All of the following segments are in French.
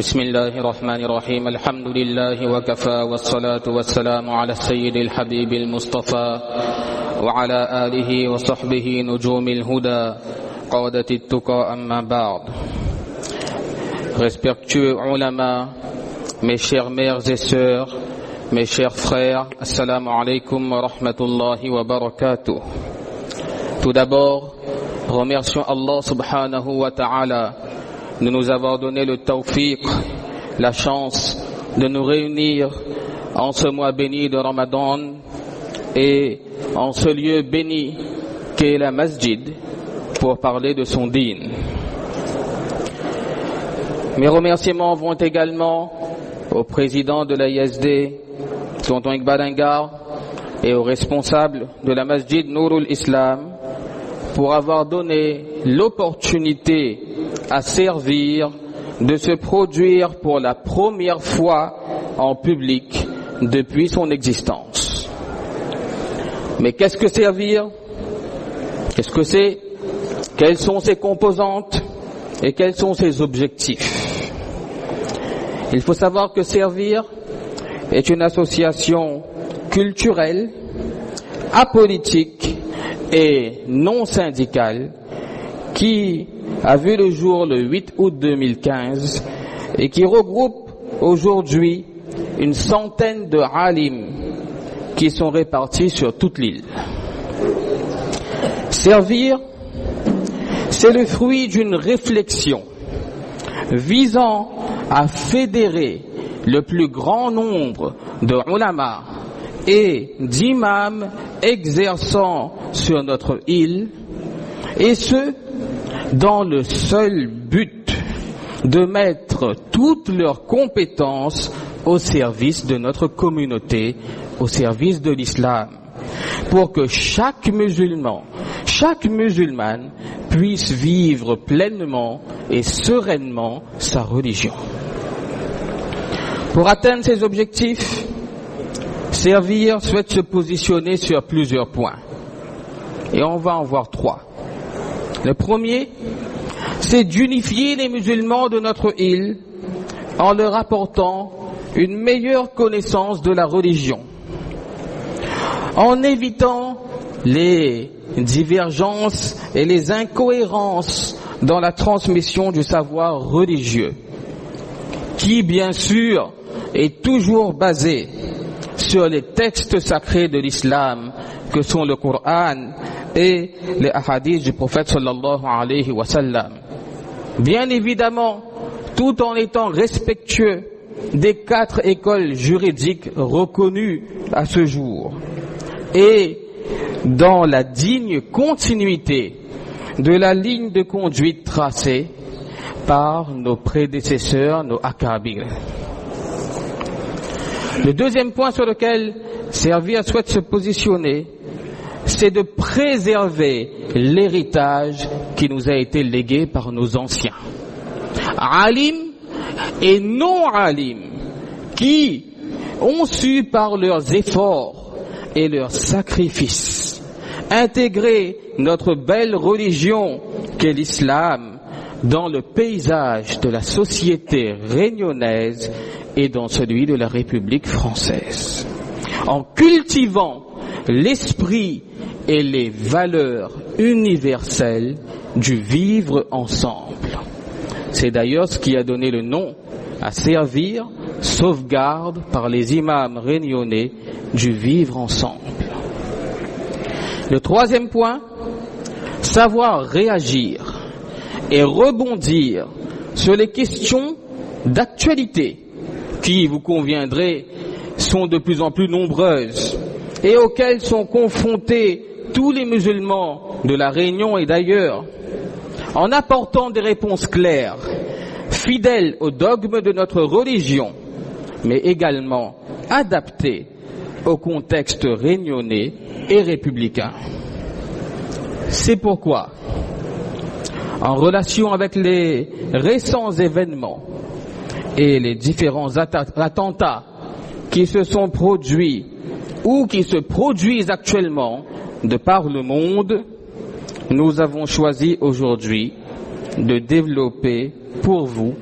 بسم الله الرحمن الرحيم الحمد لله وكفى والصلاة والسلام على السيد الحبيب المصطفى وعلى آله وصحبه نجوم الهدى قادة التقى أما بعد. Respectueux ulama, mes chères mères et sœurs, mes chers frères, assalamu alaikum wa rahmatullahi wa barakatuh. Tout d'abord, remercions Allah subhanahu wa ta'ala de nous avoir donné le tawfiq, la chance de nous réunir en ce mois béni de Ramadan et en ce lieu béni qu'est la masjid pour parler de son dîn. Mes remerciements vont également au président de la ISD, Tonton Iqbal Angar, et aux responsables de la masjid Nourul Islam pour avoir donné l'opportunité à servir de se produire pour la première fois en public depuis son existence. Mais qu'est-ce que servir? Qu'est-ce que c'est? Quelles sont ses composantes et quels sont ses objectifs? Il faut savoir que servir est une association culturelle, apolitique et non syndicale qui a vu le jour le 8 août 2015 et qui regroupe aujourd'hui une centaine de alim qui sont répartis sur toute l'île. Servir, c'est le fruit d'une réflexion visant à fédérer le plus grand nombre de ulama et d'imams exerçant sur notre île, et ce, dans le seul but de mettre toutes leurs compétences au service de notre communauté, au service de l'islam, pour que chaque musulman, chaque musulmane puisse vivre pleinement et sereinement sa religion. Pour atteindre ces objectifs, Servir souhaite se positionner sur plusieurs points. Et on va en voir trois. Le premier, c'est d'unifier les musulmans de notre île en leur apportant une meilleure connaissance de la religion, en évitant les divergences et les incohérences dans la transmission du savoir religieux, qui bien sûr est toujours basé sur les textes sacrés de l'islam que sont le Coran et les hadiths du prophète sallallahu alayhi wa sallam. Bien évidemment, tout en étant respectueux des 4 écoles juridiques reconnues à ce jour et dans la digne continuité de la ligne de conduite tracée par nos prédécesseurs, nos akabir. Le deuxième point sur lequel Servir souhaite se positionner, c'est de préserver l'héritage qui nous a été légué par nos anciens. Alim et non-alim, qui ont su par leurs efforts et leurs sacrifices intégrer notre belle religion qu'est l'islam dans le paysage de la société réunionnaise et dans celui de la République française, en cultivant l'esprit et les valeurs universelles du vivre ensemble. C'est d'ailleurs ce qui a donné le nom à Servir, sauvegarde par les imams réunionnais du vivre ensemble. Le troisième point, savoir réagir et rebondir sur les questions d'actualité qui, vous conviendrez, sont de plus en plus nombreuses et auxquelles sont confrontés tous les musulmans de la Réunion et d'ailleurs, en apportant des réponses claires, fidèles aux dogmes de notre religion, mais également adaptées au contexte réunionnais et républicain. C'est pourquoi, en relation avec les récents événements et les différents attentats qui se sont produits ou qui se produisent actuellement de par le monde, nous avons choisi aujourd'hui de développer pour vous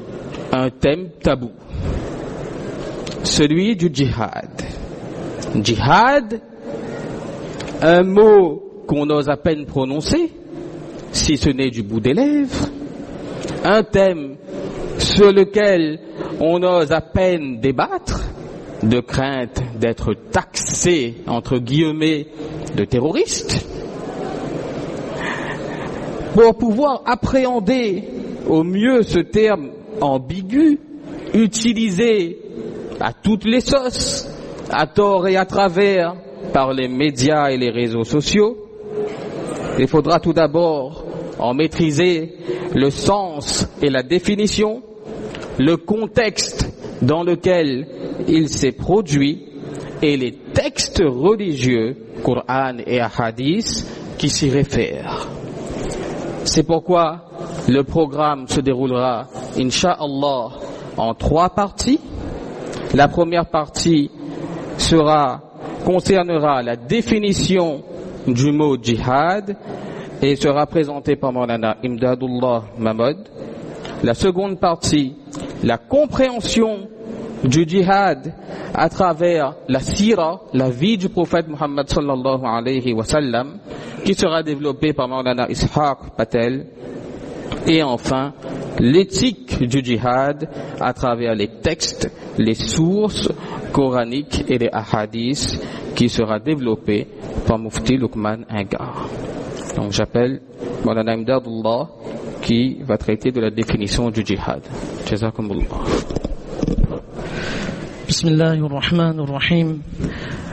un thème tabou, celui du djihad. Djihad, un mot qu'on ose à peine prononcer, si ce n'est du bout des lèvres, un thème sur lequel on ose à peine débattre, de crainte d'être taxé, entre guillemets, de terroriste. Pour pouvoir appréhender au mieux ce terme ambigu, utilisé à toutes les sauces, à tort et à travers, par les médias et les réseaux sociaux, il faudra tout d'abord en maîtriser le sens et la définition, le contexte dans lequel il s'est produit et les textes religieux, Coran et Hadith, qui s'y réfèrent. C'est pourquoi le programme se déroulera, Inch'Allah, en 3 parties. La première partie concernera la définition du mot djihad et sera présentée par Maulana Imdadullah Mahmoud. La seconde partie, la compréhension du djihad à travers la sira, la vie du prophète Muhammad sallallahu alayhi wa sallam, qui sera développée par Maulana Ishaq Patel. Et enfin, l'éthique du djihad à travers les textes, les sources coraniques et les ahadiths, qui sera développée par Mufti Luqman Ingar. Donc j'appelle Maulana Imdadullah qui va traiter de la définition du djihad. Jazakumullah. Bismillahirrahmanirrahim.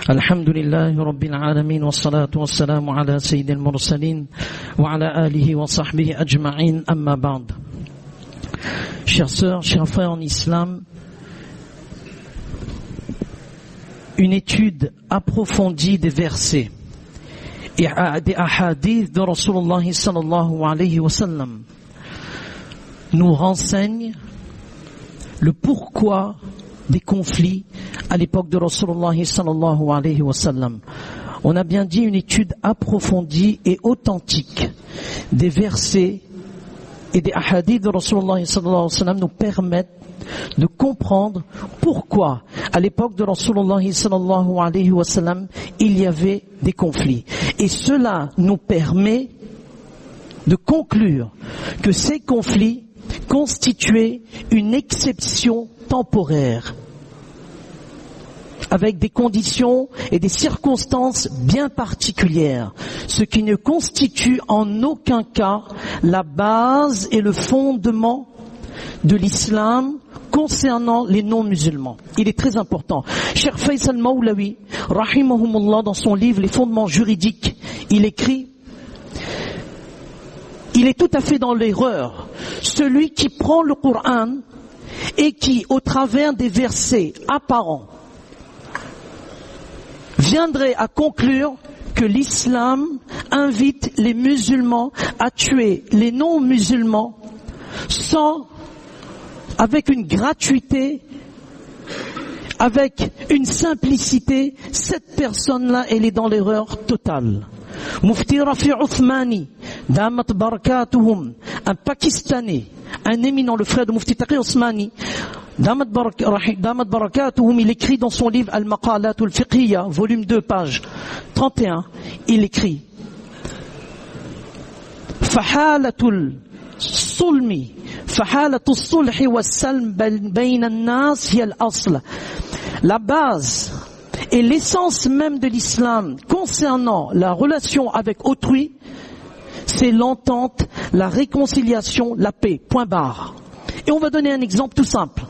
Alhamdulillahi Rabbil Alamin wa salatu wa salamu ala Sayyidil Mursalin wa ala alihi wa sahbihi ajma'in amma ba'd. Chères sœurs, chers frères en islam, une étude approfondie des versets et des ahadiths de Rasulullah sallallahu alayhi wa sallam nous renseigne le pourquoi des conflits à l'époque de Rasulullah sallallahu alayhi wa sallam. On a bien dit une étude approfondie et authentique des versets et des hadiths de Rasulullah sallallahu alayhi wa sallam nous permettent de comprendre pourquoi à l'époque de Rasulullah sallallahu alayhi wa sallam il y avait des conflits. Et cela nous permet de conclure que ces conflits constituaient une exception temporaire, avec des conditions et des circonstances bien particulières, ce qui ne constitue en aucun cas la base et le fondement de l'islam concernant les non-musulmans. Il est très important. Cheikh Faisal Maulawi, rahimahumullah, dans son livre Les fondements juridiques, il écrit: il est tout à fait dans l'erreur celui qui prend le Coran et qui, au travers des versets apparents, viendrait à conclure que l'islam invite les musulmans à tuer les non-musulmans avec une gratuité, avec une simplicité. Cette personne-là, elle est dans l'erreur totale. Mufti Rafi Uthmani, Damat Barakatuhum, un Pakistanais, un éminent, le frère de Mufti Taqi Uthmani, Damat Barakatuhum, il écrit dans son livre Al-Maqalat al-Fiqhiyya, volume 2, page 31, il écrit: Fahalatul Sulmi, Fahalatul Sulhi wa Salm bayna an-nas hiya al-asl. La base et l'essence même de l'islam concernant la relation avec autrui, c'est l'entente, la réconciliation, la paix. Point barre. Et on va donner un exemple tout simple.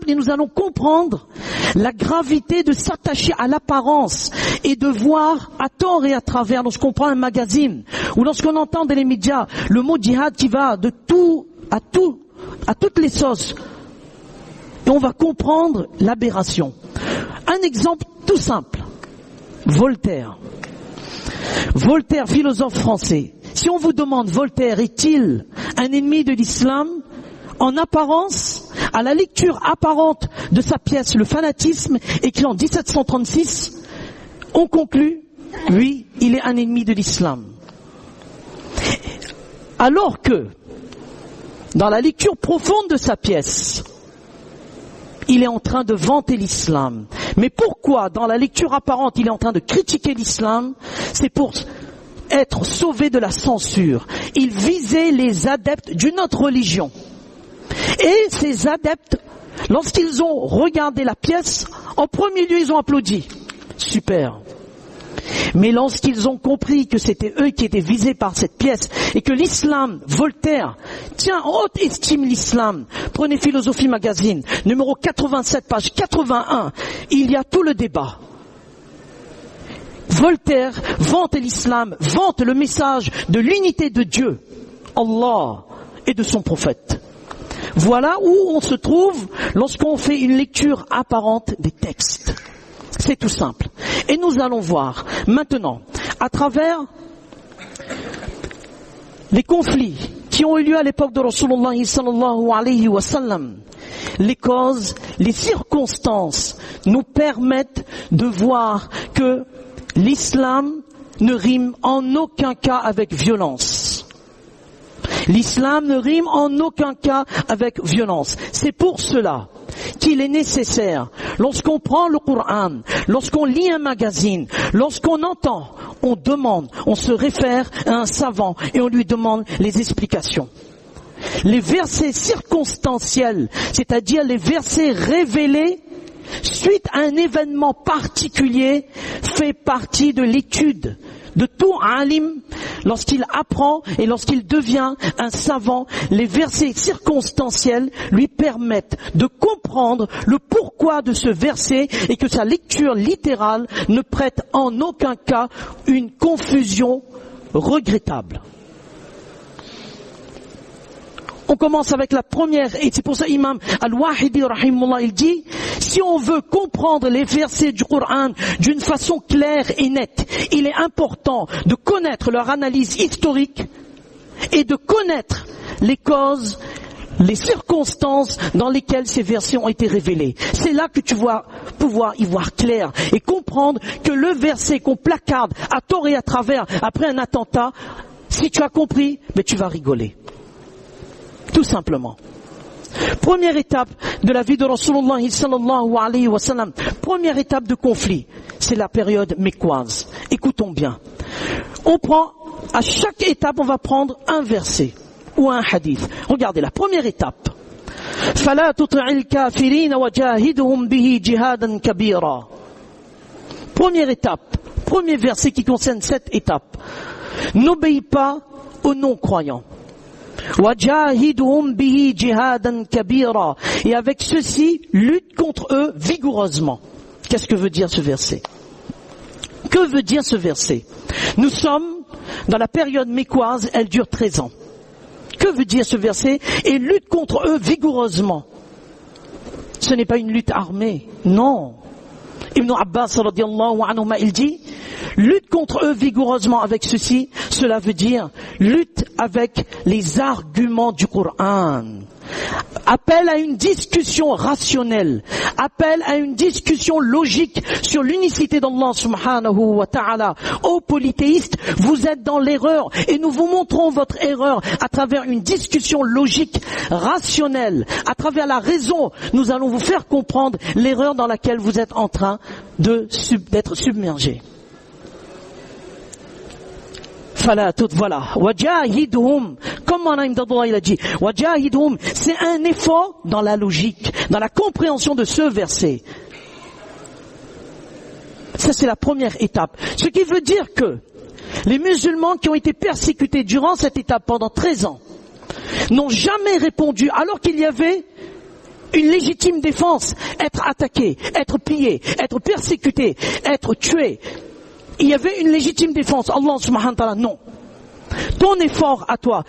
Et nous allons comprendre la gravité de s'attacher à l'apparence et de voir à tort et à travers, lorsqu'on prend un magazine ou lorsqu'on entend dans les médias le mot djihad qui va de tout à toutes les sauces. Et on va comprendre l'aberration. Un exemple tout simple. Voltaire, philosophe français. Si on vous demande, Voltaire est-il un ennemi de l'islam? En apparence, à la lecture apparente de sa pièce Le fanatisme, écrit en 1736, on conclut, oui, il est un ennemi de l'islam. Alors que dans la lecture profonde de sa pièce, il est en train de vanter l'islam. Mais pourquoi, dans la lecture apparente, il est en train de critiquer l'islam? C'est pour être sauvé de la censure. Il visait les adeptes d'une autre religion. Et ces adeptes, lorsqu'ils ont regardé la pièce, en premier lieu, ils ont applaudi. Super. Mais lorsqu'ils ont compris que c'était eux qui étaient visés par cette pièce et que l'islam, Voltaire, tient en haute estime l'islam, prenez Philosophie Magazine, numéro 87, page 81, il y a tout le débat. Voltaire vante l'islam, vante le message de l'unité de Dieu, Allah et de son prophète. Voilà où on se trouve lorsqu'on fait une lecture apparente des textes. C'est tout simple. Et nous allons voir maintenant, à travers les conflits qui ont eu lieu à l'époque de Rasulullah sallallahu alayhi wa sallam, les causes, les circonstances nous permettent de voir que l'islam ne rime en aucun cas avec violence. L'islam ne rime en aucun cas avec violence. C'est pour cela qu'il est nécessaire, lorsqu'on prend le Coran, lorsqu'on lit un magazine, lorsqu'on entend, on demande, on se réfère à un savant et on lui demande les explications. Les versets circonstanciels, c'est-à-dire les versets révélés suite à un événement particulier, fait partie de l'étude de tout alim. Lorsqu'il apprend et lorsqu'il devient un savant, les versets circonstanciels lui permettent de comprendre le pourquoi de ce verset et que sa lecture littérale ne prête en aucun cas une confusion regrettable. On commence avec la première, et c'est pour ça Imam Al-Wahidi rahimahullah, il dit, si on veut comprendre les versets du Coran d'une façon claire et nette, il est important de connaître leur analyse historique et de connaître les causes, les circonstances dans lesquelles ces versets ont été révélés. C'est là que tu vas pouvoir y voir clair et comprendre que le verset qu'on placarde à tort et à travers après un attentat, si tu as compris, mais tu vas rigoler. Tout simplement. Première étape de la vie de Rasulullah sallallahu alayhi wa sallam, première étape de conflit, c'est la période mécoise. Écoutons bien. On prend, à chaque étape, on va prendre un verset ou un hadith. Regardez, la première étape. فَلَا تُطِعِ الْكَافِرِينَ وَجَاهِدْهُمْ بِهِ جِهَادًا كَبِيرًا. Première étape, premier verset qui concerne cette étape. N'obéis pas aux non-croyants. وَجَاهِدْهُمْ بِهِ جِهَادًا كَبِيرًا. Et avec ceci, lutte contre eux vigoureusement. Qu'est-ce que veut dire ce verset? Que veut dire ce verset? Nous sommes dans la période mécoise, elle dure 13 ans. Que veut dire ce verset? Et lutte contre eux vigoureusement. Ce n'est pas une lutte armée, non. Ibn Abbas radiyallahu anhuma, il dit, lutte contre eux vigoureusement avec ceci, cela veut dire lutte avec les arguments du Coran. Appel à une discussion rationnelle, appel à une discussion logique sur l'unicité d'Allah subhanahu wa ta'ala. Ô polythéistes, vous êtes dans l'erreur et nous vous montrons votre erreur à travers une discussion logique, rationnelle. À travers la raison, nous allons vous faire comprendre l'erreur dans laquelle vous êtes en train d'être submergés. Voilà. Wajahidhum, comme Manaim Dadullah il a dit, Wajahidhum, c'est un effort dans la logique, dans la compréhension de ce verset. Ça c'est la première étape. Ce qui veut dire que les musulmans qui ont été persécutés durant cette étape pendant 13 ans n'ont jamais répondu alors qu'il y avait une légitime défense, être attaqué, être pillé, être persécuté, être tué. Il y avait une légitime défense. Allah subhanahu wa ta'ala, non. Ton effort à toi,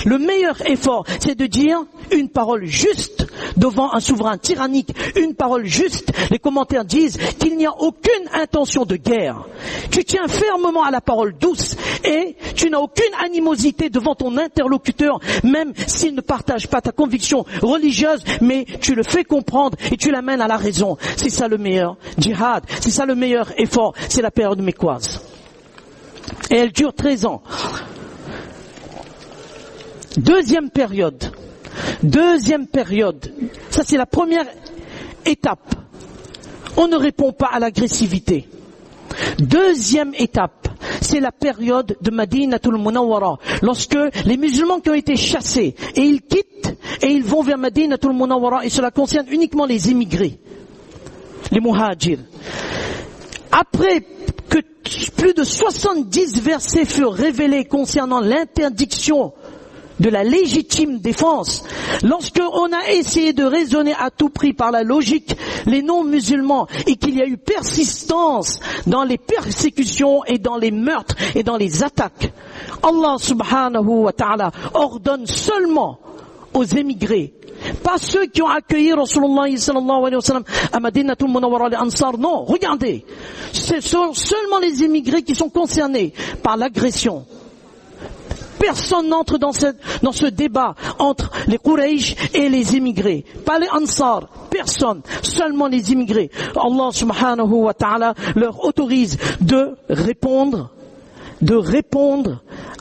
le meilleur effort, c'est de dire une parole juste devant un souverain tyrannique, une parole juste. Les commentaires disent qu'il n'y a aucune intention de guerre. Tu tiens fermement à la parole douce et tu n'as aucune animosité devant ton interlocuteur, même s'il ne partage pas ta conviction religieuse, mais tu le fais comprendre et tu l'amènes à la raison. C'est ça le meilleur djihad, c'est ça le meilleur effort, c'est la période mécoise. Et elle dure 13 ans. Deuxième période, ça c'est la première étape. On ne répond pas à l'agressivité. Deuxième étape, c'est la période de Madinatul Munawwara, lorsque les musulmans qui ont été chassés, et ils quittent, et ils vont vers Madinatul Munawwara, et cela concerne uniquement les immigrés, les muhajirs. Après que plus de 70 versets furent révélés concernant l'interdiction de la légitime défense, lorsque on a essayé de raisonner à tout prix par la logique les non-musulmans et qu'il y a eu persistance dans les persécutions et dans les meurtres et dans les attaques, Allah subhanahu wa ta'ala ordonne seulement aux émigrés, pas ceux qui ont accueilli Rasulullah sallallahu alayhi wa sallam à Madinatul Munawwara, les Ansar, non, regardez, ce sont seulement les immigrés qui sont concernés par l'agression. Personne n'entre dans ce débat entre les Quraysh et les immigrés. Pas les Ansar, personne, seulement les immigrés. Allah subhanahu wa ta'ala leur autorise de répondre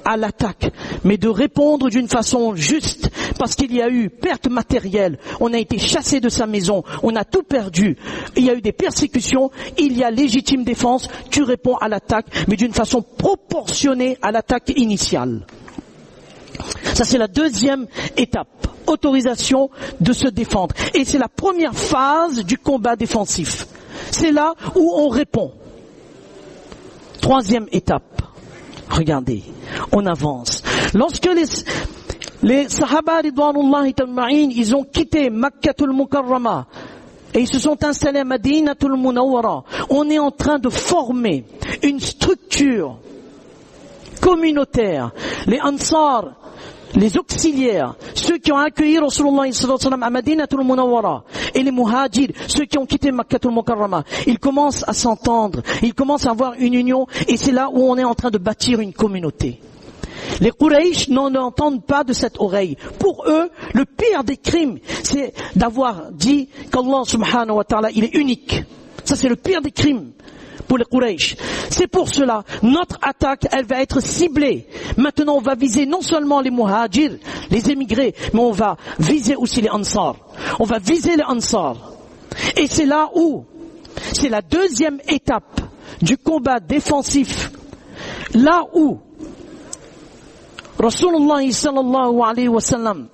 à l'attaque, mais de répondre d'une façon juste, parce qu'il y a eu perte matérielle, on a été chassé de sa maison, on a tout perdu, il y a eu des persécutions, il y a légitime défense, tu réponds à l'attaque, mais d'une façon proportionnée à l'attaque initiale. Ça c'est la deuxième étape, autorisation de se défendre. Et c'est la première phase du combat défensif. C'est là où on répond. Troisième étape, regardez, on avance. Lorsque les Sahaba ridwanullahi tajma'in, ils ont quitté Makkatul Mukarrama et ils se sont installés à Madinatul Munawwara, on est en train de former une structure communautaire. Les Ansar, les auxiliaires, ceux qui ont accueilli Rasulullah sallallahu alayhi wa sallam à Madinatul Munawwara, et les muhajirs, ceux qui ont quitté Makkatul Mukarrama, ils commencent à s'entendre, ils commencent à avoir une union, et c'est là où on est en train de bâtir une communauté. Les Quraysh n'entendent pas de cette oreille. Pour eux, le pire des crimes, c'est d'avoir dit qu'Allah subhanahu wa ta'ala, il est unique. Ça c'est le pire des crimes pour les Quraysh. C'est pour cela, notre attaque, elle va être ciblée. Maintenant, on va viser non seulement les muhajirs, les émigrés, mais on va viser aussi les ansar. On va viser les ansar. Et c'est là où, c'est la deuxième étape du combat défensif. Là où Rasulullah sallallahu alayhi wa sallam,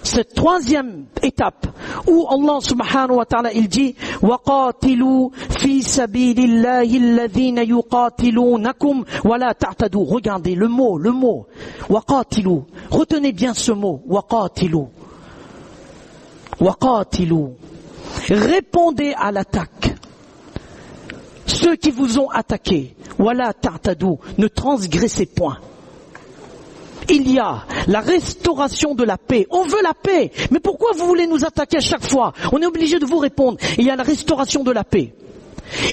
cette troisième étape où Allah subhanahu wa ta'ala il dit وَقَاتِلُوا فِي سَبِيلِ اللَّهِ الَّذِينَ يُقَاتِلُونَكُمْ وَلَا تَعْتَدُوا. Regardez le mot وَقَاتِلُوا, retenez bien ce mot وَقَاتِلُوا. Répondez à l'attaque. Ceux qui vous ont attaqué, وَلَا تَعْتَدُوا, ne transgressez point. Il y a la restauration de la paix. On veut la paix. Mais pourquoi vous voulez nous attaquer à chaque fois? On est obligé de vous répondre. Il y a la restauration de la paix.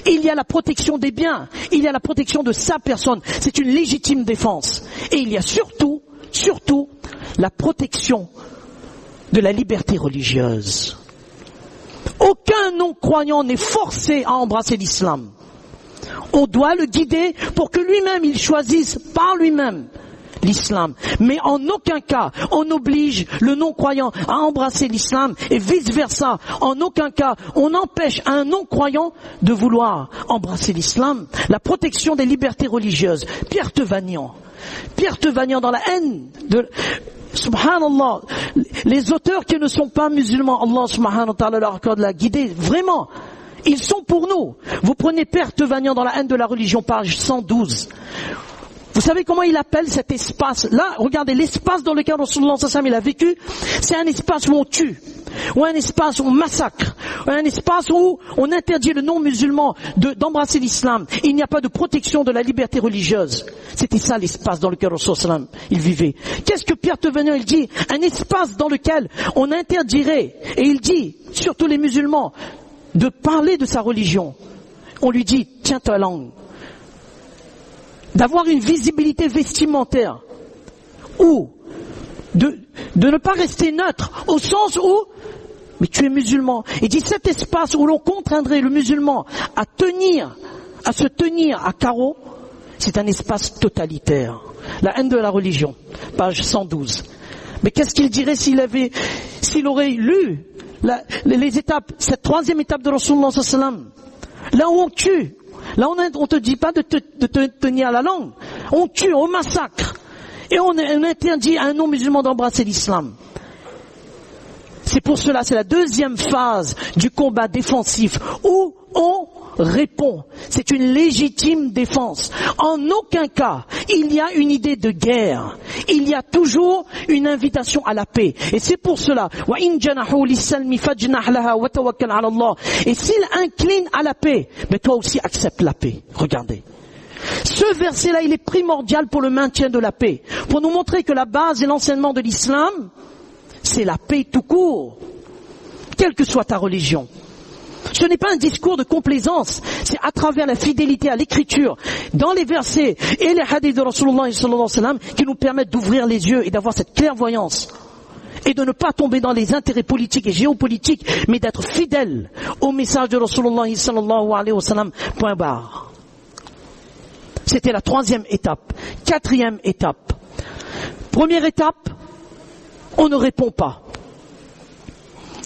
Il y a la protection des biens. Il y a la protection de sa personne. C'est une légitime défense. Et il y a surtout la protection de la liberté religieuse. Aucun non-croyant n'est forcé à embrasser l'islam. On doit le guider pour que lui-même, il choisisse par lui-même l'islam. Mais en aucun cas, on oblige le non-croyant à embrasser l'islam et vice-versa. En aucun cas, on empêche un non-croyant de vouloir embrasser l'islam. La protection des libertés religieuses. Pierre Tevagnan dans la haine de... Subhanallah, les auteurs qui ne sont pas musulmans, Allah subhanahu wa ta'ala leur accorde la guidée, vraiment. Ils sont pour nous. Vous prenez Pierre Tevagnan dans la haine de la religion, page 112. Vous savez comment il appelle cet espace? Là, regardez, l'espace dans lequel Rasulullah sallallahu alayhi wa sallam il a vécu, c'est un espace où on tue, ou un espace où on massacre, ou un espace où on interdit le non-musulman d'embrasser l'islam. Il n'y a pas de protection de la liberté religieuse. C'était ça l'espace dans lequel Rasulullah sallallahu alayhi wa sallam il vivait. Qu'est-ce que Pierre Tevagnan il dit? Un espace dans lequel on interdirait, et il dit, surtout les musulmans, de parler de sa religion. On lui dit, tiens ta langue. D'avoir une visibilité vestimentaire, ou de ne pas rester neutre, au sens où, mais tu es musulman. Il dit cet espace où l'on contraindrait le musulman à se tenir à carreau, c'est un espace totalitaire. La haine de la religion, page 112. Mais qu'est-ce qu'il dirait s'il aurait lu les étapes, cette troisième étape de Rasulullah sallallahu alayhi wa sallam, là où on tue, là on te dit pas de te tenir à la langue, on tue, on massacre, et on interdit à un non-musulman d'embrasser l'islam. C'est pour cela, c'est la deuxième phase du combat défensif où on répond. C'est une légitime défense. En aucun cas, il y a une idée de guerre. Il y a toujours une invitation à la paix. Et c'est pour cela, et s'il incline à la paix, mais toi aussi accepte la paix. Regardez. Ce verset-là, il est primordial pour le maintien de la paix. Pour nous montrer que la base et l'enseignement de l'islam, c'est la paix tout court, quelle que soit ta religion. Ce n'est pas un discours de complaisance, c'est à travers la fidélité à l'écriture, dans les versets et les hadiths de Rasulullah sallallahu alayhi wa sallam, qui nous permettent d'ouvrir les yeux et d'avoir cette clairvoyance. Et de ne pas tomber dans les intérêts politiques et géopolitiques, mais d'être fidèle au message de Rasulullah sallallahu alayhi wa sallam, point barre. C'était la troisième étape. Quatrième étape. Première étape, on ne répond pas.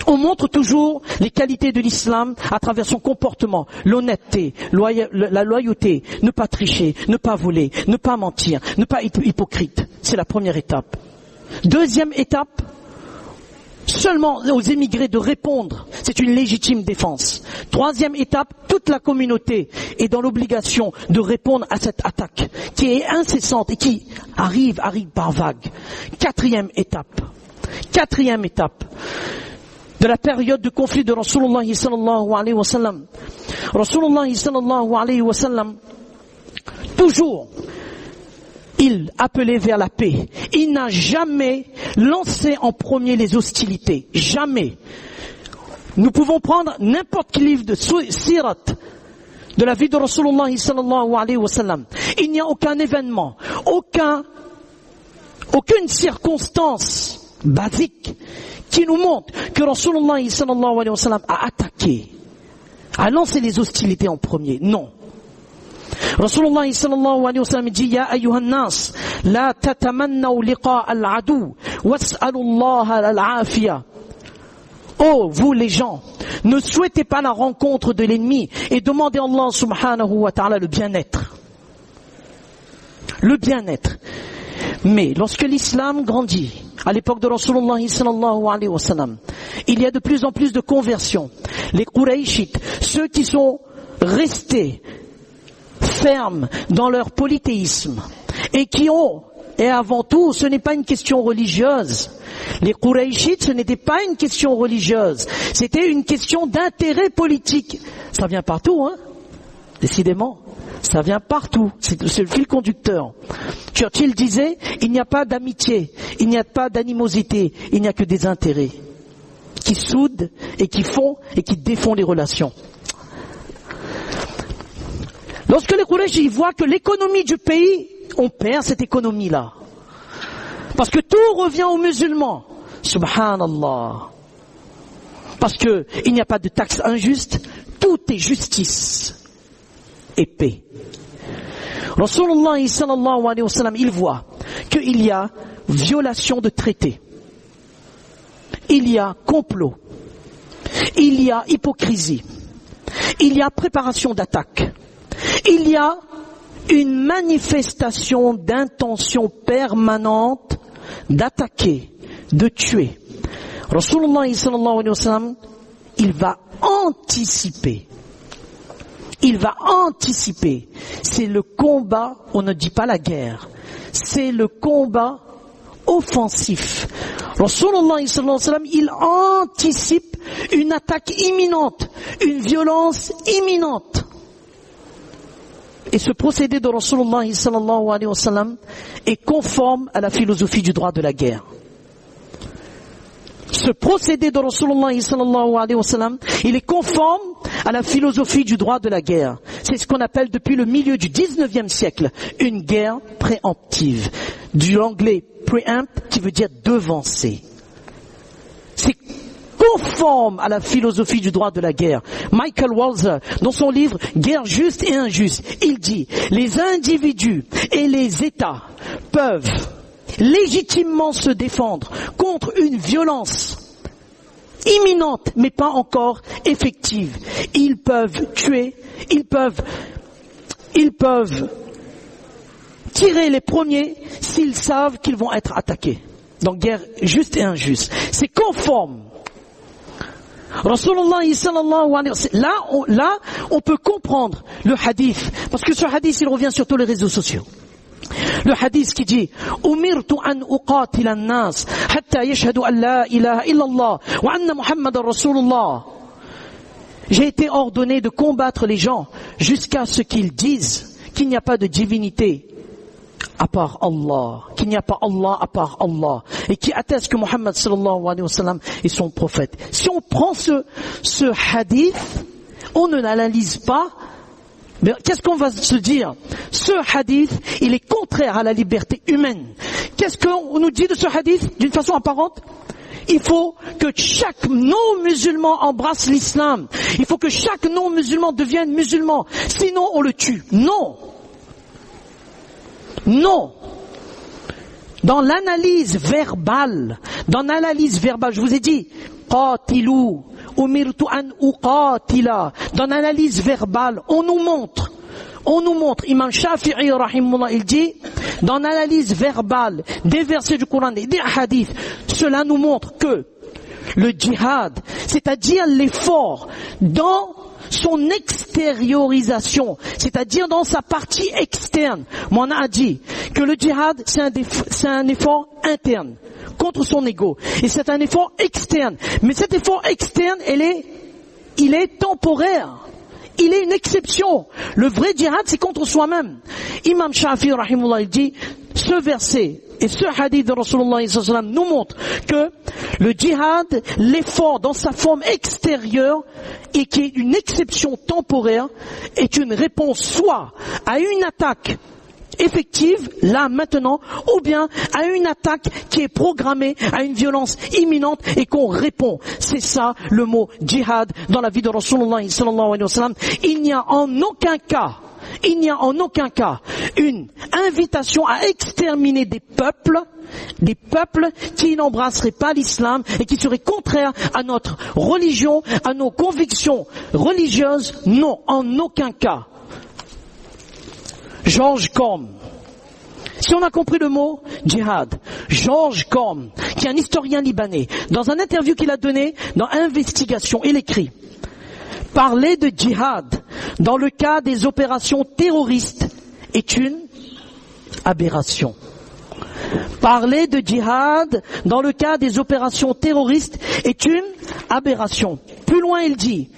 On montre toujours les qualités de l'islam à travers son comportement, l'honnêteté, la loyauté, ne pas tricher, ne pas voler, ne pas mentir, ne pas être hypocrite. C'est la première étape. Deuxième étape, seulement aux émigrés de répondre, c'est une légitime défense. Troisième étape, toute la communauté est dans l'obligation de répondre à cette attaque qui est incessante et qui arrive par vagues. Quatrième étape de la période de conflit de Rasulullah sallallahu alayhi wa sallam. Rasulullah sallallahu alayhi wa sallam, toujours, il appelait vers la paix. Il n'a jamais lancé en premier les hostilités. Jamais. Nous pouvons prendre n'importe quel livre de sirat, de la vie de Rasulullah sallallahu alayhi wa sallam. Il n'y a aucun événement, aucune circonstance basique qui nous montre que Rasulullah sallallahu alayhi wa sallam a attaqué, a lancé les hostilités en premier. Non. Rasulullah sallallahu alayhi wa sallam dit: Ya ayyuhan nas, la tatamannaw liqa al-adu, was'alu Allah al-afiya. Oh, vous les gens, ne souhaitez pas la rencontre de l'ennemi et demandez à Allah subhanahu wa ta'ala le bien-être. Le bien-être. Mais lorsque l'islam grandit, à l'époque de Rasulullah sallallahu alayhi wa sallam, il y a de plus en plus de conversions. Les Qurayshites, ceux qui sont restés fermes dans leur polythéisme et qui ont, et avant tout, ce n'est pas une question religieuse. Les Qurayshites, ce n'était pas une question religieuse, c'était une question d'intérêt politique. Ça vient partout, hein, décidément. Ça vient partout, c'est le fil conducteur. Churchill disait, il n'y a pas d'amitié, il n'y a pas d'animosité, il n'y a que des intérêts qui soudent et qui font et qui défont les relations. Lorsque les Quraysh voient que l'économie du pays, on perd cette économie-là. Parce que tout revient aux musulmans. Subhanallah. Parce que il n'y a pas de taxes injustes, tout est justice et paix. Rasulullah sallallahu alayhi wa sallam, il voit qu'il y a violation de traités, il y a complot, il y a hypocrisie, il y a préparation d'attaque, il y a une manifestation d'intention permanente d'attaquer, de tuer. Rasulullah sallallahu alayhi wa sallam, il va anticiper. Il va anticiper. C'est le combat, on ne dit pas la guerre, c'est le combat offensif. Rasulullah sallallahu alayhi wa sallam, il anticipe une attaque imminente, une violence imminente. Et ce procédé de Rasulullah sallallahu alayhi wa sallam est conforme à la philosophie du droit de la guerre. Ce procédé de Rasulullah sallallahu alayhi wa sallam, il est conforme à la philosophie du droit de la guerre. C'est ce qu'on appelle depuis le milieu du 19e siècle une guerre préemptive. Du anglais preempt qui veut dire devancer. C'est conforme à la philosophie du droit de la guerre. Michael Walzer, dans son livre Guerre juste et injuste, il dit: les individus et les États peuvent légitimement se défendre contre une violence imminente mais pas encore effective. Ils peuvent tuer, ils peuvent tirer les premiers s'ils savent qu'ils vont être attaqués. Donc guerre juste et injuste. C'est conforme. Rasulullah sallallahu alayhi wa sallam, là, on peut comprendre le hadith, parce que ce hadith, il revient sur tous les réseaux sociaux. Le hadith qui dit umirtu an uqatila an-nas hatta yashhadu an la ilaha illallah wa anna muhammadar rasulullah. J'ai été ordonné de combattre les gens jusqu'à ce qu'ils disent qu'il n'y a pas de divinité à part Allah, qu'il n'y a pas Allah à part Allah, et qui atteste que Muhammad sallallahu alayhi wa sallam est son prophète. Si on prend ce hadith, on ne l'analyse pas, mais qu'est-ce qu'on va se dire? Ce hadith, il est contraire à la liberté humaine. Qu'est-ce qu'on nous dit de ce hadith d'une façon apparente? Il faut que chaque non-musulman embrasse l'islam. Il faut que chaque non-musulman devienne musulman. Sinon, on le tue. Non. Non. Dans l'analyse verbale, je vous ai dit, qatilu, umirtu an uqatila. Dans l'analyse verbale, on nous montre, Imam Shafi'i rahimahullah, il dit, dans l'analyse verbale des versets du Coran et des hadiths, cela nous montre que le djihad, c'est-à-dire l'effort dans son extériorisation, c'est-à-dire dans sa partie externe. Mona a dit que le djihad, c'est un effort interne contre son ego, et c'est un effort externe. Mais cet effort externe, il est temporaire. Il est une exception. Le vrai djihad, c'est contre soi-même. Imam Shafi'i rahimahullah, il dit, ce verset et ce hadith de Rasulullah sallallahu alayhi wa sallam nous montre que le djihad, l'effort dans sa forme extérieure, et qui est une exception temporaire, est une réponse soit à une attaque effective, là, maintenant, ou bien à une attaque qui est programmée, à une violence imminente et qu'on répond. C'est ça le mot djihad dans la vie de Rasulullah sallallahu alayhi wa sallam. Il n'y a en aucun cas une invitation à exterminer des peuples qui n'embrasseraient pas l'islam et qui seraient contraires à notre religion, à nos convictions religieuses. Non, en aucun cas. George Corm, si on a compris le mot djihad, George Corm, qui est un historien libanais, dans un interview qu'il a donné dans Investigation, il écrit: parler de djihad dans le cas des opérations terroristes est une aberration. Parler de djihad dans le cas des opérations terroristes est une aberration. Plus loin, il dit: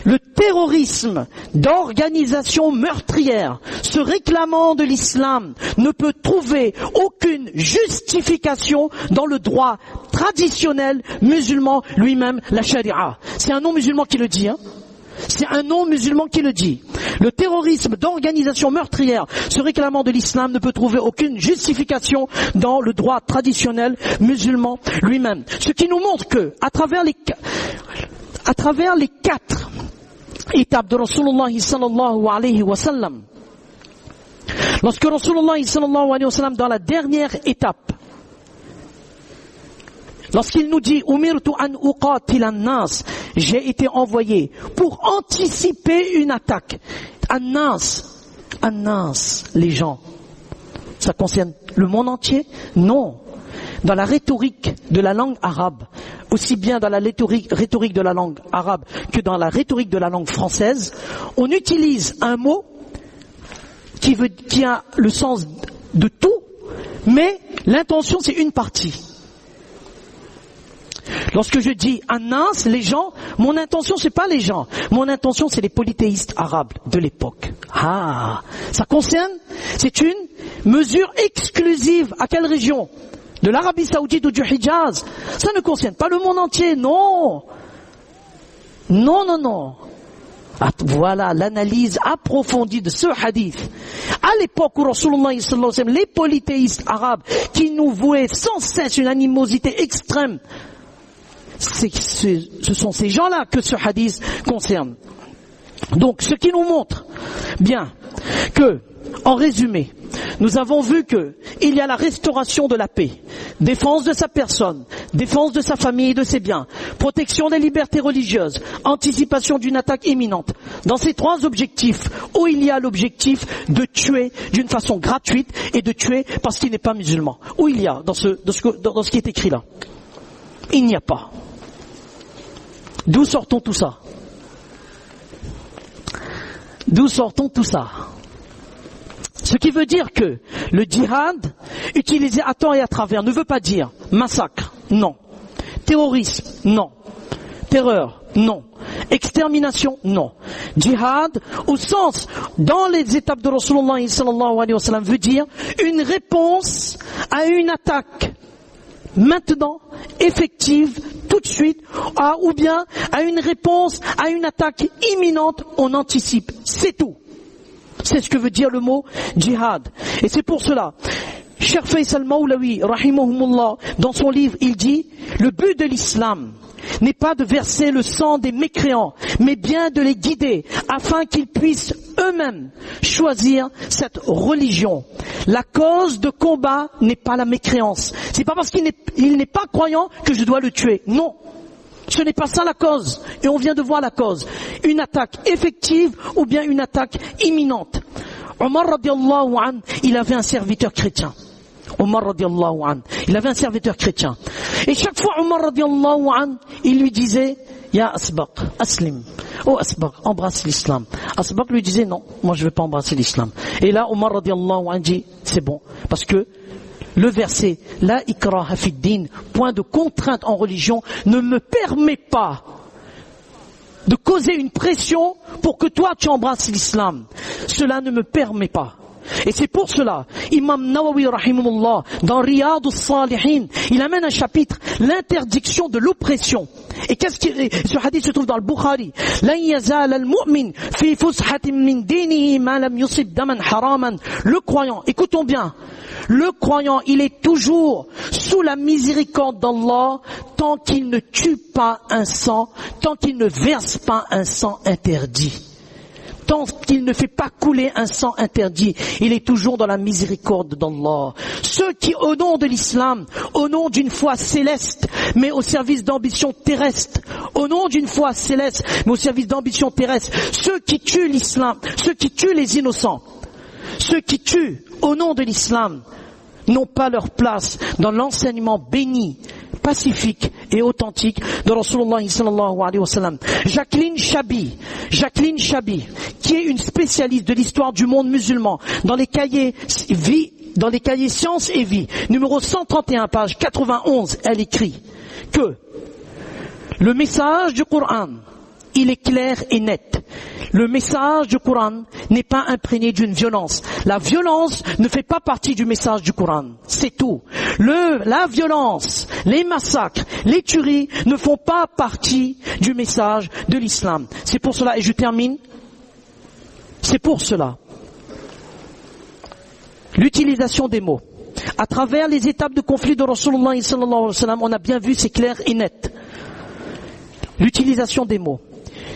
le terrorisme d'organisation meurtrière se réclamant de l'islam ne peut trouver aucune justification dans le droit traditionnel musulman lui-même, la charia. C'est un non-musulman qui le dit, hein. C'est un non-musulman qui le dit. Le terrorisme d'organisation meurtrière se réclamant de l'islam ne peut trouver aucune justification dans le droit traditionnel musulman lui-même. Ce qui nous montre que, à travers les 4 étapes de Rasulullah sallallahu alayhi wa sallam, lorsque Rasulullah sallallahu alayhi wa sallam, dans la dernière étape, lorsqu'il nous dit umirtu an uqatila an-nas, j'ai été envoyé pour anticiper une attaque. An-nas, les gens, ça concerne le monde entier? Non. Dans la rhétorique de la langue arabe, aussi bien dans la rhétorique de la langue arabe que dans la rhétorique de la langue française, on utilise un mot qui a le sens de tout, mais l'intention c'est une partie. Lorsque je dis An-Nas, les gens, mon intention c'est pas les gens, mon intention c'est les polythéistes arabes de l'époque. Ah, ça concerne, c'est une mesure exclusive à quelle région? De l'Arabie Saoudite ou du Hijaz. Ça ne concerne pas le monde entier, non. Non. Voilà l'analyse approfondie de ce hadith. À l'époque où Rasulullah sallallahu alayhi wa sallam, les polythéistes arabes qui nous vouaient sans cesse une animosité extrême, ce sont ces gens-là que ce hadith concerne. Donc, ce qui nous montre bien que, en résumé, nous avons vu que il y a la restauration de la paix, défense de sa personne, défense de sa famille et de ses biens, protection des libertés religieuses, anticipation d'une attaque imminente. Dans ces trois objectifs, où il y a l'objectif de tuer d'une façon gratuite et de tuer parce qu'il n'est pas musulman. Où il y a dans ce qui est écrit là? Il n'y a pas. D'où sortons tout ça? D'où sortons tout ça? Ce qui veut dire que le djihad, utilisé à tort et à travers, ne veut pas dire massacre, non. Terrorisme, non. Terreur, non. Extermination, non. Djihad, au sens, dans les étapes de Rasulullah sallallahu alayhi wa sallam, veut dire une réponse à une attaque maintenant, effective, tout de suite, ou bien à une réponse à une attaque imminente, on anticipe. C'est tout. C'est ce que veut dire le mot djihad. Et c'est pour cela, Cheikh Faisal Maulawi, rahimahumullah, dans son livre, il dit, le but de l'islam n'est pas de verser le sang des mécréants, mais bien de les guider, afin qu'ils puissent eux-mêmes choisir cette religion. La cause de combat n'est pas la mécréance. C'est pas parce qu'il n'est pas croyant que je dois le tuer. Non. Ce n'est pas ça la cause. Et on vient de voir la cause. Une attaque effective ou bien une attaque imminente. Omar radiallahu anhu, il avait un serviteur chrétien. Omar radiallahu anhu, il avait un serviteur chrétien. Et chaque fois Omar radiallahu anhu, il lui disait, Ya Asbaq, Aslim. Oh Asbaq, embrasse l'islam. Asbaq lui disait, non, moi je ne veux pas embrasser l'islam. Et là Omar radiallahu anhu dit, c'est bon. Parce que le verset La ikraha fid din, point de contrainte en religion, ne me permet pas de causer une pression pour que toi tu embrasses l'islam. Cela ne me permet pas. Et c'est pour cela, Imam Nawawi rahimahullah, dans Riyad al-Salihin, il amène un chapitre, l'interdiction de l'oppression. Et ce hadith se trouve dans le Bukhari. Lan yazal al-mu'min fi fushatin min dinihi ma lam yusib daman haraman. Le croyant, écoutons bien, le croyant, il est toujours sous la miséricorde d'Allah tant qu'il ne tue pas un sang, tant qu'il ne verse pas un sang interdit. Tant qu'il ne fait pas couler un sang interdit, il est toujours dans la miséricorde d'Allah. Ceux qui, au nom de l'islam, au nom d'une foi céleste, mais au service d'ambitions terrestres, au nom d'une foi céleste, mais au service d'ambitions terrestres, ceux qui tuent l'islam, ceux qui tuent les innocents, ceux qui tuent au nom de l'islam, n'ont pas leur place dans l'enseignement béni, pacifique et authentique de Rasulullah sallallahu alayhi wa sallam. Jacqueline Chabi, qui est une spécialiste de l'histoire du monde musulman, dans les cahiers Sciences et Vie, numéro 131, page 91, elle écrit que le message du Coran, il est clair et net. Le message du Coran n'est pas imprégné d'une violence. La violence ne fait pas partie du message du Coran. C'est tout. La violence, les massacres, les tueries ne font pas partie du message de l'islam. C'est pour cela, et je termine, c'est pour cela. L'utilisation des mots. À travers les étapes de conflit de Rasulullah sallallahu alayhi wa sallam, on a bien vu, c'est clair et net. L'utilisation des mots.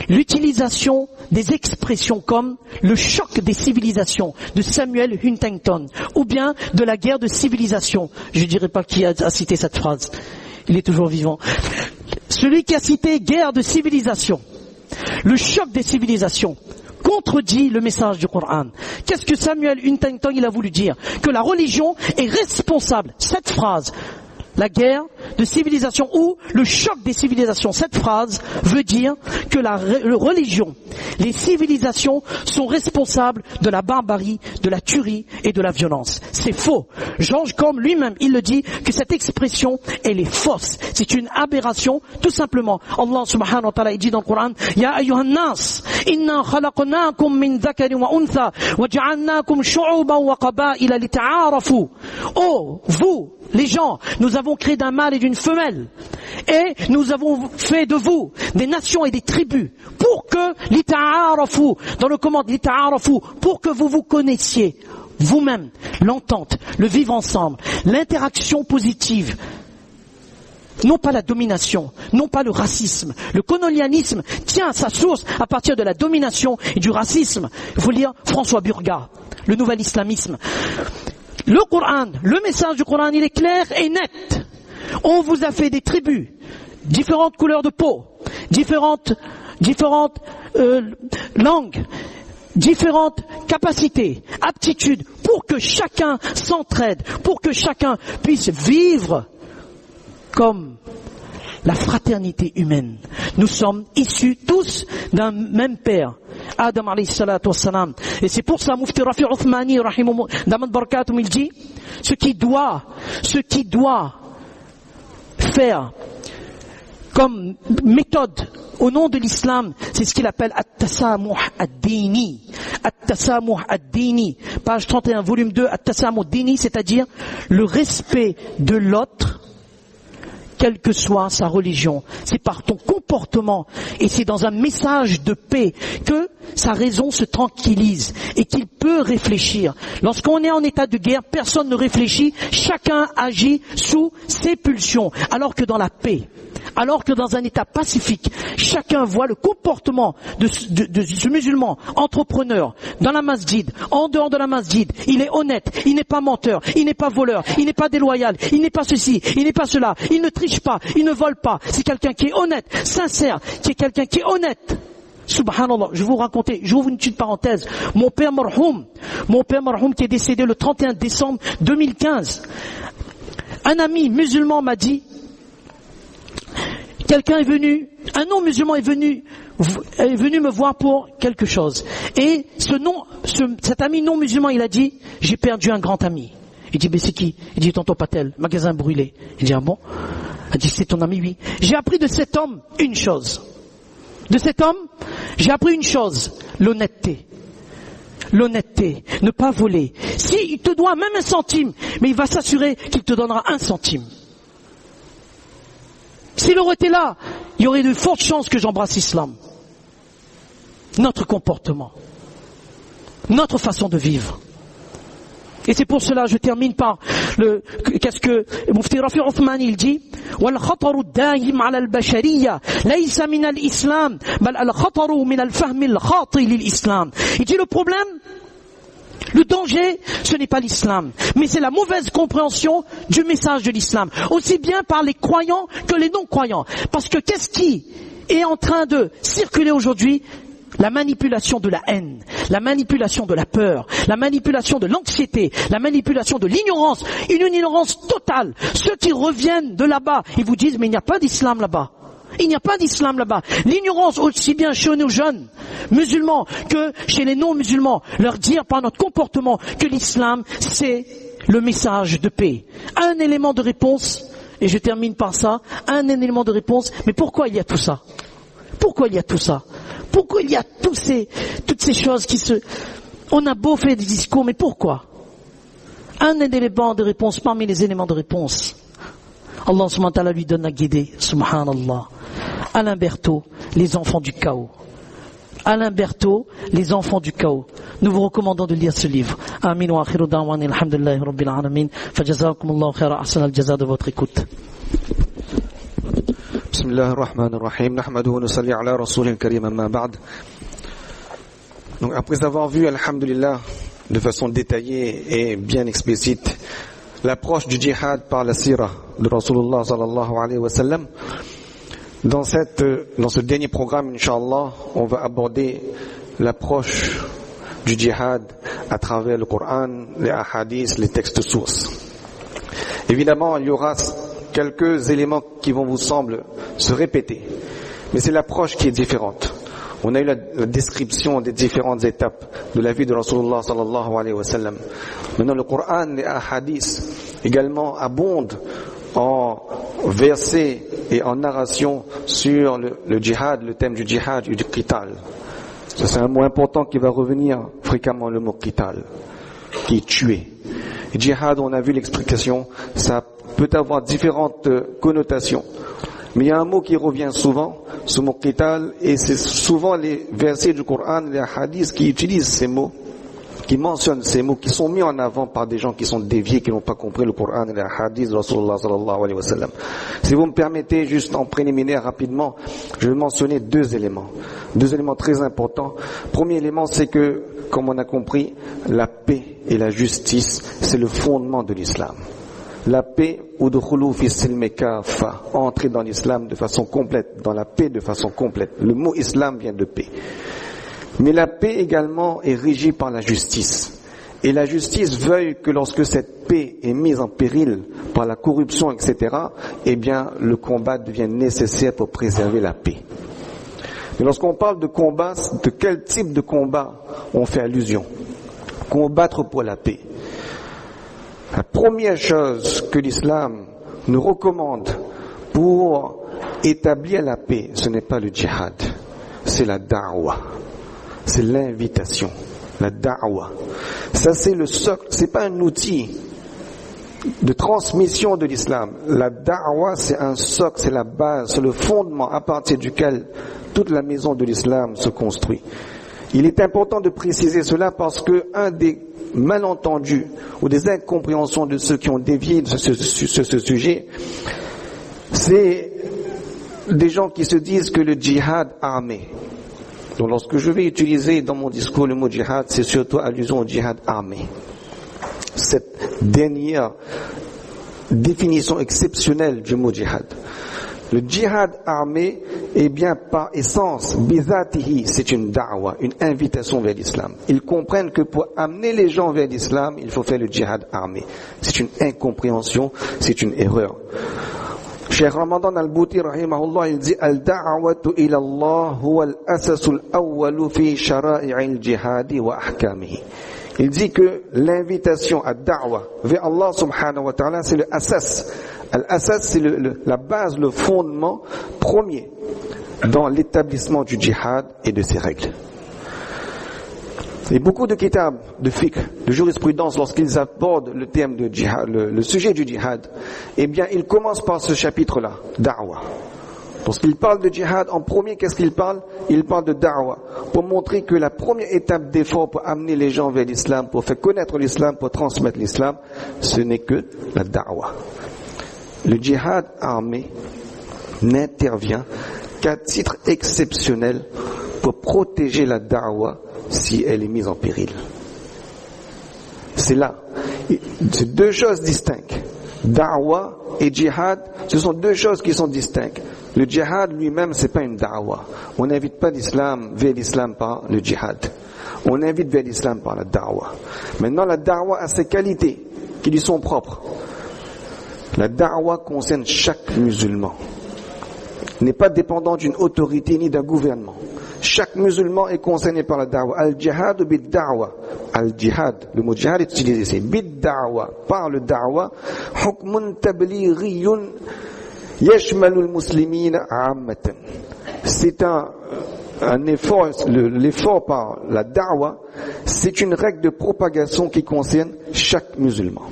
L'utilisation des expressions comme le choc des civilisations de Samuel Huntington ou bien de la guerre de civilisation. Je ne dirai pas qui a cité cette phrase. Il est toujours vivant. Celui qui a cité guerre de civilisation, le choc des civilisations, contredit le message du Coran. Qu'est-ce que Samuel Huntington il a voulu dire? Que la religion est responsable. Cette phrase, la guerre de civilisation ou le choc des civilisations. Cette phrase veut dire que la religion, les civilisations sont responsables de la barbarie, de la tuerie et de la violence. C'est faux. George Combe lui-même, il le dit que cette expression, elle est fausse. C'est une aberration, tout simplement. Allah subhanahu wa ta'ala, il dit dans le Coran, Ya ayyuhan nas, inna khalaqnakum min dhakarin wa untha, wa ja'alnakum shu'uban wa qaba'ila lita'arafu. Oh, vous, les gens, nous avons créé d'un mâle et d'une femelle. Et nous avons fait de vous des nations et des tribus pour que l'ita'arafu, dans le commande l'ita'arafu, pour que vous vous connaissiez vous-même, l'entente, le vivre ensemble, l'interaction positive. Non pas la domination, non pas le racisme. Le colonialisme tient sa source à partir de la domination et du racisme. Il faut lire François Burga, le nouvel islamisme. Le Coran, le message du Coran, il est clair et net. On vous a fait des tribus, différentes couleurs de peau, différentes langues, différentes capacités, aptitudes, pour que chacun s'entraide, pour que chacun puisse vivre comme la fraternité humaine. Nous sommes issus tous d'un même père, Adam alayhi salatu wassalam. Et c'est pour ça, Mufti Rafi Uthmani, rahimahullah, Damad Barakatum, il dit, ce qui doit faire comme méthode au nom de l'islam, c'est ce qu'il appelle At-Tasamuh ad-Dini. At-Tasamuh ad-Dini, page 31, volume 2, At-Tasamuh ad-Dini, c'est-à-dire le respect de l'autre, quelle que soit sa religion. C'est par ton comportement et c'est dans un message de paix que sa raison se tranquillise et qu'il peut réfléchir. Lorsqu'on est en état de guerre, personne ne réfléchit, chacun agit sous ses pulsions, alors que dans la paix, alors que dans un état pacifique, chacun voit le comportement de ce musulman entrepreneur dans la masjid, en dehors de la masjid. Il est honnête, il n'est pas menteur, il n'est pas voleur, il n'est pas déloyal, il n'est pas ceci, il n'est pas cela, il ne triche pas, il ne vole pas. C'est quelqu'un qui est honnête, sincère, qui est quelqu'un qui est honnête. Subhanallah, je vais vous raconter, j'ouvre une petite parenthèse. Mon père marhoum qui est décédé le 31 décembre 2015. Un ami musulman m'a dit, quelqu'un est venu, un non-musulman est venu me voir pour quelque chose. Et cet ami non-musulman, il a dit, j'ai perdu un grand ami. Il dit, mais c'est qui? Il dit, tonton Patel, magasin brûlé. Il dit, ah bon? Il dit, c'est ton ami, oui. J'ai appris de cet homme une chose. De cet homme, j'ai appris une chose, l'honnêteté. L'honnêteté, ne pas voler. S'il te doit même un centime, mais il va s'assurer qu'il te donnera un centime. S'il aurait été là, il y aurait de fortes chances que j'embrasse l'islam. Notre comportement, notre façon de vivre. Et c'est pour cela, je termine par qu'est-ce que Mufti Rafi Uthmani il dit, وَالْخَطَرُ الدَّائِمْ عَلَى الْبَشَرِيَّةِ لَيْسَ مِنَ الْإِسْلَامِ بَلْ الْخَطَرُ مِنَ الْفَهْمِ الْخَاطِئِ لِلْإِسْلَامِ. Il dit le problème, le danger, ce n'est pas l'islam, mais c'est la mauvaise compréhension du message de l'islam, aussi bien par les croyants que les non-croyants. Parce que qu'est-ce qui est en train de circuler aujourd'hui? La manipulation de la haine, la manipulation de la peur, la manipulation de l'anxiété, la manipulation de l'ignorance, une ignorance totale. Ceux qui reviennent de là-bas, ils vous disent, mais il n'y a pas d'islam là-bas. Il n'y a pas d'islam là-bas. L'ignorance, aussi bien chez nos jeunes musulmans que chez les non-musulmans, leur dire par notre comportement que l'islam, c'est le message de paix. Un élément de réponse, et je termine par ça, un élément de réponse, mais pourquoi il y a tout ça? Pourquoi il y a tout ça? Pourquoi il y a toutes ces choses on a beau faire des discours, mais pourquoi? Un élément de réponse parmi les éléments de réponse. Allah subhanahu wa ta'ala lui donne à guider, subhanallah. Alain Berthaud, les enfants du chaos. Alain Berthaud, les enfants du chaos. Nous vous recommandons de lire ce livre. Amin wa akhiru da'wani alhamdulillahi rabbil alamin. Fajazakumullahu khaira ahsan al-jaza de votre écoute. بسم الله الرحمن الرحيم نحمده ونصلي على رسول الكريم أما بعد. Donc après avoir vu, alhamdulillah, de façon détaillée et bien explicite l'approche du djihad par la sira de Rasulullah sallallahu alayhi wa sallam, dans ce dernier programme, Inch'Allah, on va aborder l'approche du djihad à travers le Coran, les hadiths, les textes sources. Évidemment, il y aura quelques éléments qui vont vous sembler se répéter, mais c'est l'approche qui est différente. On a eu la description des différentes étapes de la vie de Rasulullah sallallahu alayhi wa sallam. Maintenant, le Coran et les hadiths également abondent en versets et en narration sur le djihad, le thème du djihad et du qital. Ça, c'est un mot important qui va revenir fréquemment, le mot qital, qui est tuer. Et djihad, on a vu l'explication, ça peut avoir différentes connotations. Mais il y a un mot qui revient souvent, ce mot qital, et c'est souvent les versets du Coran, les hadiths qui utilisent ces mots qui mentionnent ces mots, qui sont mis en avant par des gens qui sont déviés, qui n'ont pas compris le Coran et les hadiths de Rasulullah sallallahu alayhi wa sallam. Si vous me permettez, juste en préliminaire rapidement, je vais mentionner deux éléments très importants. Premier élément, c'est que, comme on a compris, la paix et la justice, c'est le fondement de l'islam. La paix, udkhulu fi silmi kaffa, entrer dans l'islam de façon complète, dans la paix de façon complète. Le mot islam vient de paix. Mais la paix également est régie par la justice. Et la justice veuille que lorsque cette paix est mise en péril par la corruption, etc., eh bien, le combat devient nécessaire pour préserver la paix. Mais lorsqu'on parle de combat, de quel type de combat on fait allusion? Combattre pour la paix. La première chose que l'islam nous recommande pour établir la paix, ce n'est pas le djihad, c'est la da'wa, c'est l'invitation, la da'wa. Ça c'est le socle, c'est pas un outil de transmission de l'islam. La da'wa c'est un socle, c'est la base, c'est le fondement à partir duquel toute la maison de l'islam se construit. Il est important de préciser cela parce que un des malentendus ou des incompréhensions de ceux qui ont dévié sur ce sujet, c'est des gens qui se disent que le djihad armé. Donc lorsque je vais utiliser dans mon discours le mot djihad, c'est surtout allusion au djihad armé. Cette dernière définition exceptionnelle du mot djihad. Le djihad armé est bien par essence, bizatihi, c'est une da'wa, une invitation vers l'islam. Ils comprennent que pour amener les gens vers l'islam, il faut faire le djihad armé. C'est une incompréhension, c'est une erreur. Cheikh Ramadan al-Bouti, rahimahullah, il dit al-da'watu ila Allah huwa al-asasul awwalu fi shara'i al-jihadi wa ahkamihi. Il dit que l'invitation à da'wa vers Allah subhanahu wa ta'ala, c'est le asas. Al-asas, c'est la base, le fondement premier dans l'établissement du djihad et de ses règles. Et beaucoup de kitab, de fiqh, de jurisprudence, lorsqu'ils abordent le thème de djihad, le sujet du djihad, eh bien, ils commencent par ce chapitre-là, da'wa. Lorsqu'ils parlent de djihad, en premier, qu'est-ce qu'ils parlent? Ils parlent de da'wa, pour montrer que la première étape d'effort pour amener les gens vers l'islam, pour faire connaître l'islam, pour transmettre l'islam, ce n'est que la da'wa. Le djihad armé n'intervient qu'à titre exceptionnel pour protéger la da'wa si elle est mise en péril. C'est là. C'est deux choses distinctes. Da'wa et djihad, ce sont deux choses qui sont distinctes. Le djihad lui-même, c'est pas une da'wa. On n'invite pas l'islam vers l'islam par le djihad. On invite vers l'islam par la da'wa. Maintenant, la da'wa a ses qualités qui lui sont propres. La da'wa concerne chaque musulman. N'est pas dépendant d'une autorité ni d'un gouvernement. Chaque musulman est concerné par la da'wa. Al-jihad bid-da'wa. Al-jihad, le mot jihad est utilisé ici. Bid-da'wa, par le da'wa. Hukmun tablighiyun yashmalul muslimina ammatan. C'est un effort, l'effort par la da'wa, c'est une règle de propagation qui concerne chaque musulman.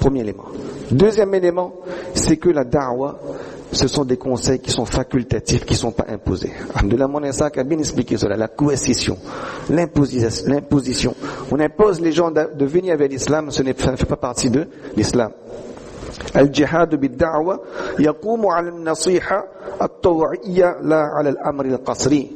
Premier élément. Deuxième élément, c'est que la da'wa, ce sont des conseils qui sont facultatifs, qui ne sont pas imposés. Alhamdoulilah, mon Isaac a bien expliqué cela, la coercition, l'imposition. On impose les gens de venir vers l'islam, ça ne fait pas partie de l'islam. Al-jihad bid-da'wa yaqumu 'ala an-nasiha at-taw'iyya la 'ala al-amr al-qasri.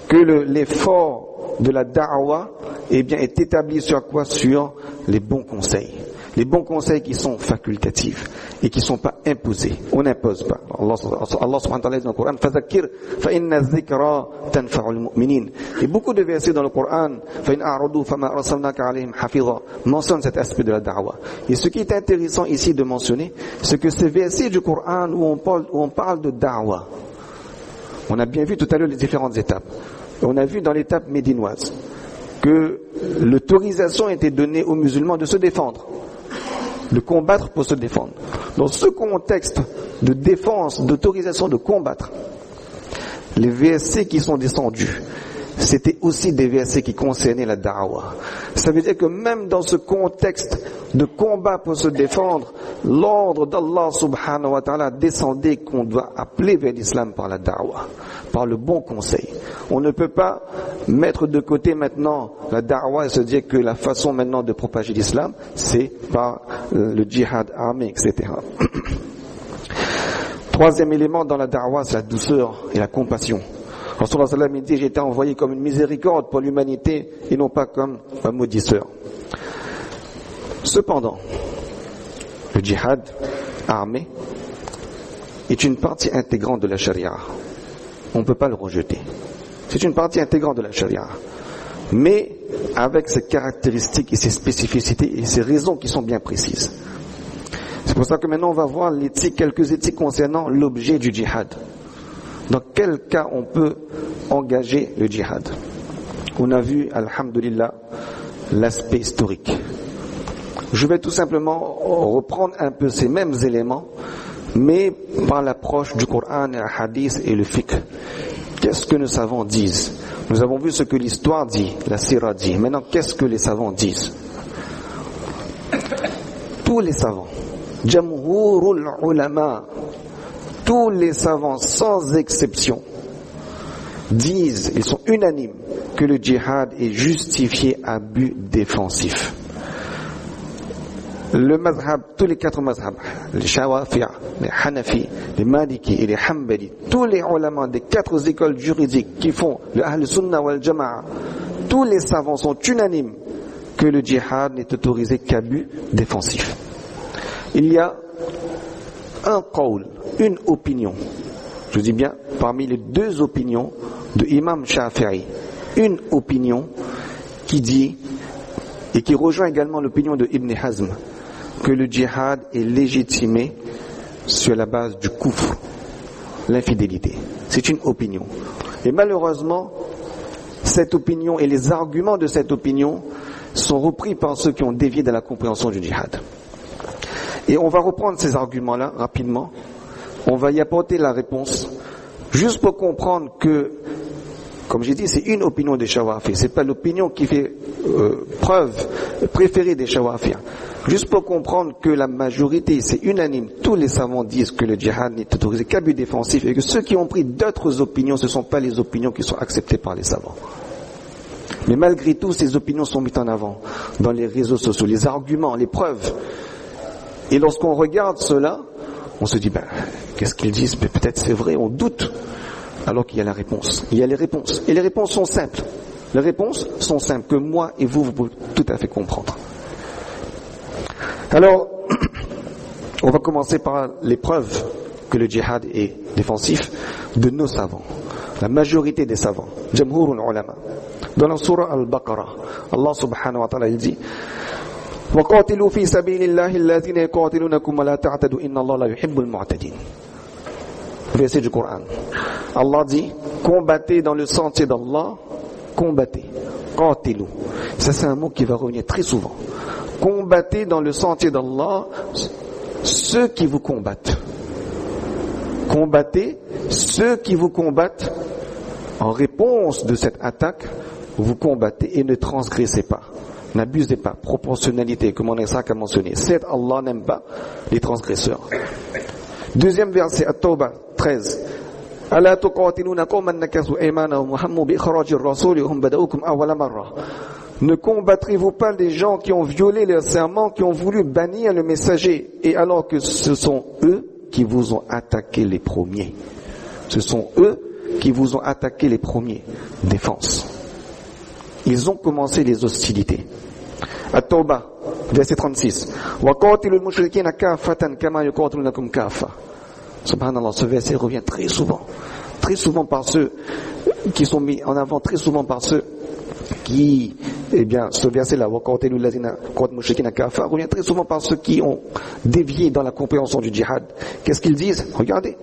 Que l'effort de la da'wa est établi sur quoi? Sur les bons conseils. Les bons conseils qui sont facultatifs et qui ne sont pas imposés. On n'impose pas. Allah subhanahu wa ta'ala dit dans le Coran, فَذَكِّرْ فَإِنَّ الذِّكْرَى تَنْفَعُ الْمُؤْمِنِينَ. Et beaucoup de versets dans le Coran, فَإِنْ أَعْرَضُوا فَمَا أَرْسَلْنَاكَ عَلَيْهِمْ حَفِيظًا, mentionnent cet aspect de la da'wa. Et ce qui est intéressant ici de mentionner, c'est que ces versets du Coran où on parle de da'wa, on a bien vu tout à l'heure les différentes étapes. On a vu dans l'étape médinoise que l'autorisation était donnée aux musulmans de se défendre, de combattre pour se défendre. Dans ce contexte de défense, d'autorisation de combattre, les versets qui sont descendus c'était aussi des versets qui concernaient la da'wah. Ça veut dire que même dans ce contexte de combat pour se défendre, l'ordre d'Allah subhanahu wa ta'ala descendait qu'on doit appeler vers l'islam par la da'wah, par le bon conseil. On ne peut pas mettre de côté maintenant la da'wah et se dire que la façon maintenant de propager l'islam, c'est par le djihad armé, etc. Troisième élément dans la da'wah, c'est la douceur et la compassion. Rasulullah sallallahu alayhi wa sallam dit, j'ai été envoyé comme une miséricorde pour l'humanité et non pas comme un maudisseur. Cependant, le djihad armé est une partie intégrante de la charia. On ne peut pas le rejeter. C'est une partie intégrante de la charia. Mais avec ses caractéristiques et ses spécificités et ses raisons qui sont bien précises. C'est pour ça que maintenant on va voir quelques éthiques concernant l'objet du djihad. Dans quel cas on peut engager le djihad? On a vu, alhamdulillah, l'aspect historique. Je vais tout simplement reprendre un peu ces mêmes éléments, mais par l'approche du Coran et le hadith et le fiqh. Qu'est-ce que nos savants disent? Nous avons vu ce que l'histoire dit, la sira dit. Maintenant, qu'est-ce que les savants disent? Tous les savants, jamhurul ulama, tous les savants, sans exception, disent, ils sont unanimes, que le djihad est justifié à but défensif. Le mazhab, tous les quatre mazhabs, les Shawafi'a, les Hanafi, les Maliki et les Hanbali, tous les ulama des quatre écoles juridiques qui font le Ahl Sunnah wal Jama'a, tous les savants sont unanimes que le djihad n'est autorisé qu'à but défensif. Il y a un qawl, une opinion, je dis bien parmi les deux opinions de Imam Shafi'i, une opinion qui dit et qui rejoint également l'opinion de Ibn Hazm, que le djihad est légitimé sur la base du kufr, l'infidélité. C'est une opinion. Et malheureusement, cette opinion et les arguments de cette opinion sont repris par ceux qui ont dévié de la compréhension du djihad. Et on va reprendre ces arguments-là rapidement. On va y apporter la réponse, juste pour comprendre que, comme j'ai dit, c'est une opinion des Shawafi. C'est pas l'opinion qui fait preuve préférée des Shawafi. Juste pour comprendre que la majorité, c'est unanime. Tous les savants disent que le djihad n'est autorisé qu'à but défensif et que ceux qui ont pris d'autres opinions, ce ne sont pas les opinions qui sont acceptées par les savants. Mais malgré tout, ces opinions sont mises en avant dans les réseaux sociaux, les arguments, les preuves. Et lorsqu'on regarde cela, on se dit, qu'est-ce qu'ils disent? Mais peut-être c'est vrai, on doute. Alors qu'il y a la réponse. Il y a les réponses. Et les réponses sont simples. Les réponses sont simples, que moi et vous pouvez tout à fait comprendre. Alors, on va commencer par les preuves que le djihad est défensif de nos savants. La majorité des savants. Jamhurul ulama. Dans la surah Al-Baqarah, Allah subhanahu wa ta'ala il dit وَقَاتِلُوا فِي سَبِيلِ اللَّهِ الَّذِينَ يَقَاتِلُونَكُمْ وَلَا تَعْتَدُوا إِنَّ اللَّهَ لَا يُحِبُّ الْمُعْتَدِينَ. Verset du Coran. Allah dit, combattez dans le sentier d'Allah, combattez. Qatilu. Ça c'est un mot qui va revenir très souvent. Combattez dans le sentier d'Allah ceux qui vous combattent. Combattez ceux qui vous combattent. En réponse de cette attaque, vous combattez et ne transgressez pas. N'abusez pas. Proportionnalité, comme on a mentionné. Certes, Allah n'aime pas les transgresseurs. Deuxième verset, At-Tawbah 13. ألا تقاتلون قوما نكثوا أيمانهم وهموا بإخراج الرسول وهم بدأوكم أول مرة. Ne combattrez-vous pas les gens qui ont violé leur serment, qui ont voulu bannir le messager, et alors que ce sont eux qui vous ont attaqué les premiers. Ce sont eux qui vous ont attaqué les premiers. Défense. Ils ont commencé les hostilités. At-Tawbah, verset 36. وَقَاتِلُوا الْمُشْرِكِينَ كَافَّةً كَمَا يُقَاتِلُونَكُمْ كَافَّةً. Subhanallah, ce verset revient très souvent par ceux qui sont mis en avant, très souvent par ceux qui, ce verset-là, revient très souvent par ceux qui ont dévié dans la compréhension du djihad. Qu'est-ce qu'ils disent? Regardez.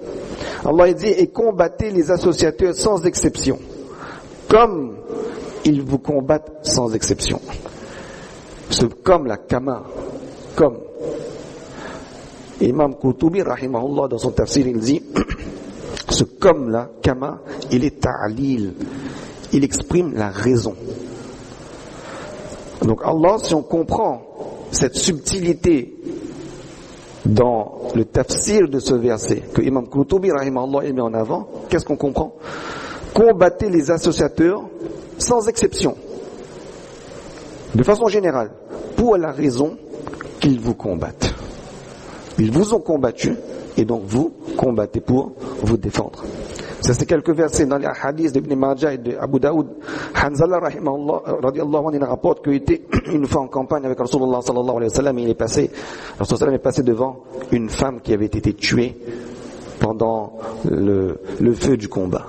Allah dit, et combattez les associateurs sans exception, comme ils vous combattent sans exception. Comme la kama, comme. Imam Qurtubi, rahimahullah, dans son tafsir, il dit, ce comme là, kama, il est ta'lil. il exprime la raison. Donc Allah, si on comprend cette subtilité dans le tafsir de ce verset que Imam Qurtubi rahimahullah a mis en avant, qu'est-ce qu'on comprend? Combattez les associateurs sans exception, de façon générale, pour la raison qu'ils vous combattent. Ils vous ont combattu et donc vous combattez pour vous défendre. Ça, c'est quelques versets dans les hadiths d'Ibn Majah et d'Abu Daoud. Hanzala rahimahullah radiyallahu anhu rapporte qu'il était une fois en campagne avec Rasulullah sallallahu alayhi wa sallam et Rasulullah est passé devant une femme qui avait été tuée pendant le feu du combat.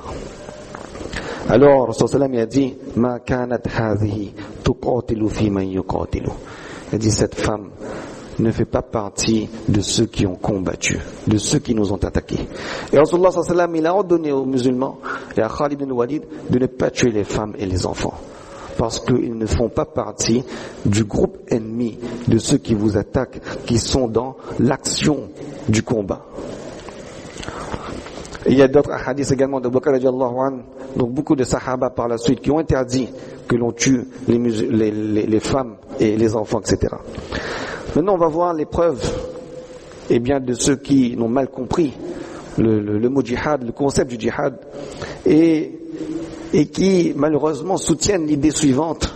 Alors Rasulullah a dit ma kanat hadhihi tuqatilu fi man yuqatilu. Il a dit cette femme ne fait pas partie de ceux qui ont combattu, de ceux qui nous ont attaqués. Et Rasulullah sallallahu alayhi wa sallam, il a ordonné aux musulmans et à Khalid ibn Walid de ne pas tuer les femmes et les enfants, parce qu'ils ne font pas partie du groupe ennemi de ceux qui vous attaquent, qui sont dans l'action du combat. Et il y a d'autres hadiths également de Bakr radiyallahu anhu, donc beaucoup de sahaba par la suite qui ont interdit que l'on tue les femmes et les enfants, etc. Maintenant, on va voir les preuves de ceux qui n'ont mal compris le mot djihad, le concept du djihad, et qui malheureusement soutiennent l'idée suivante,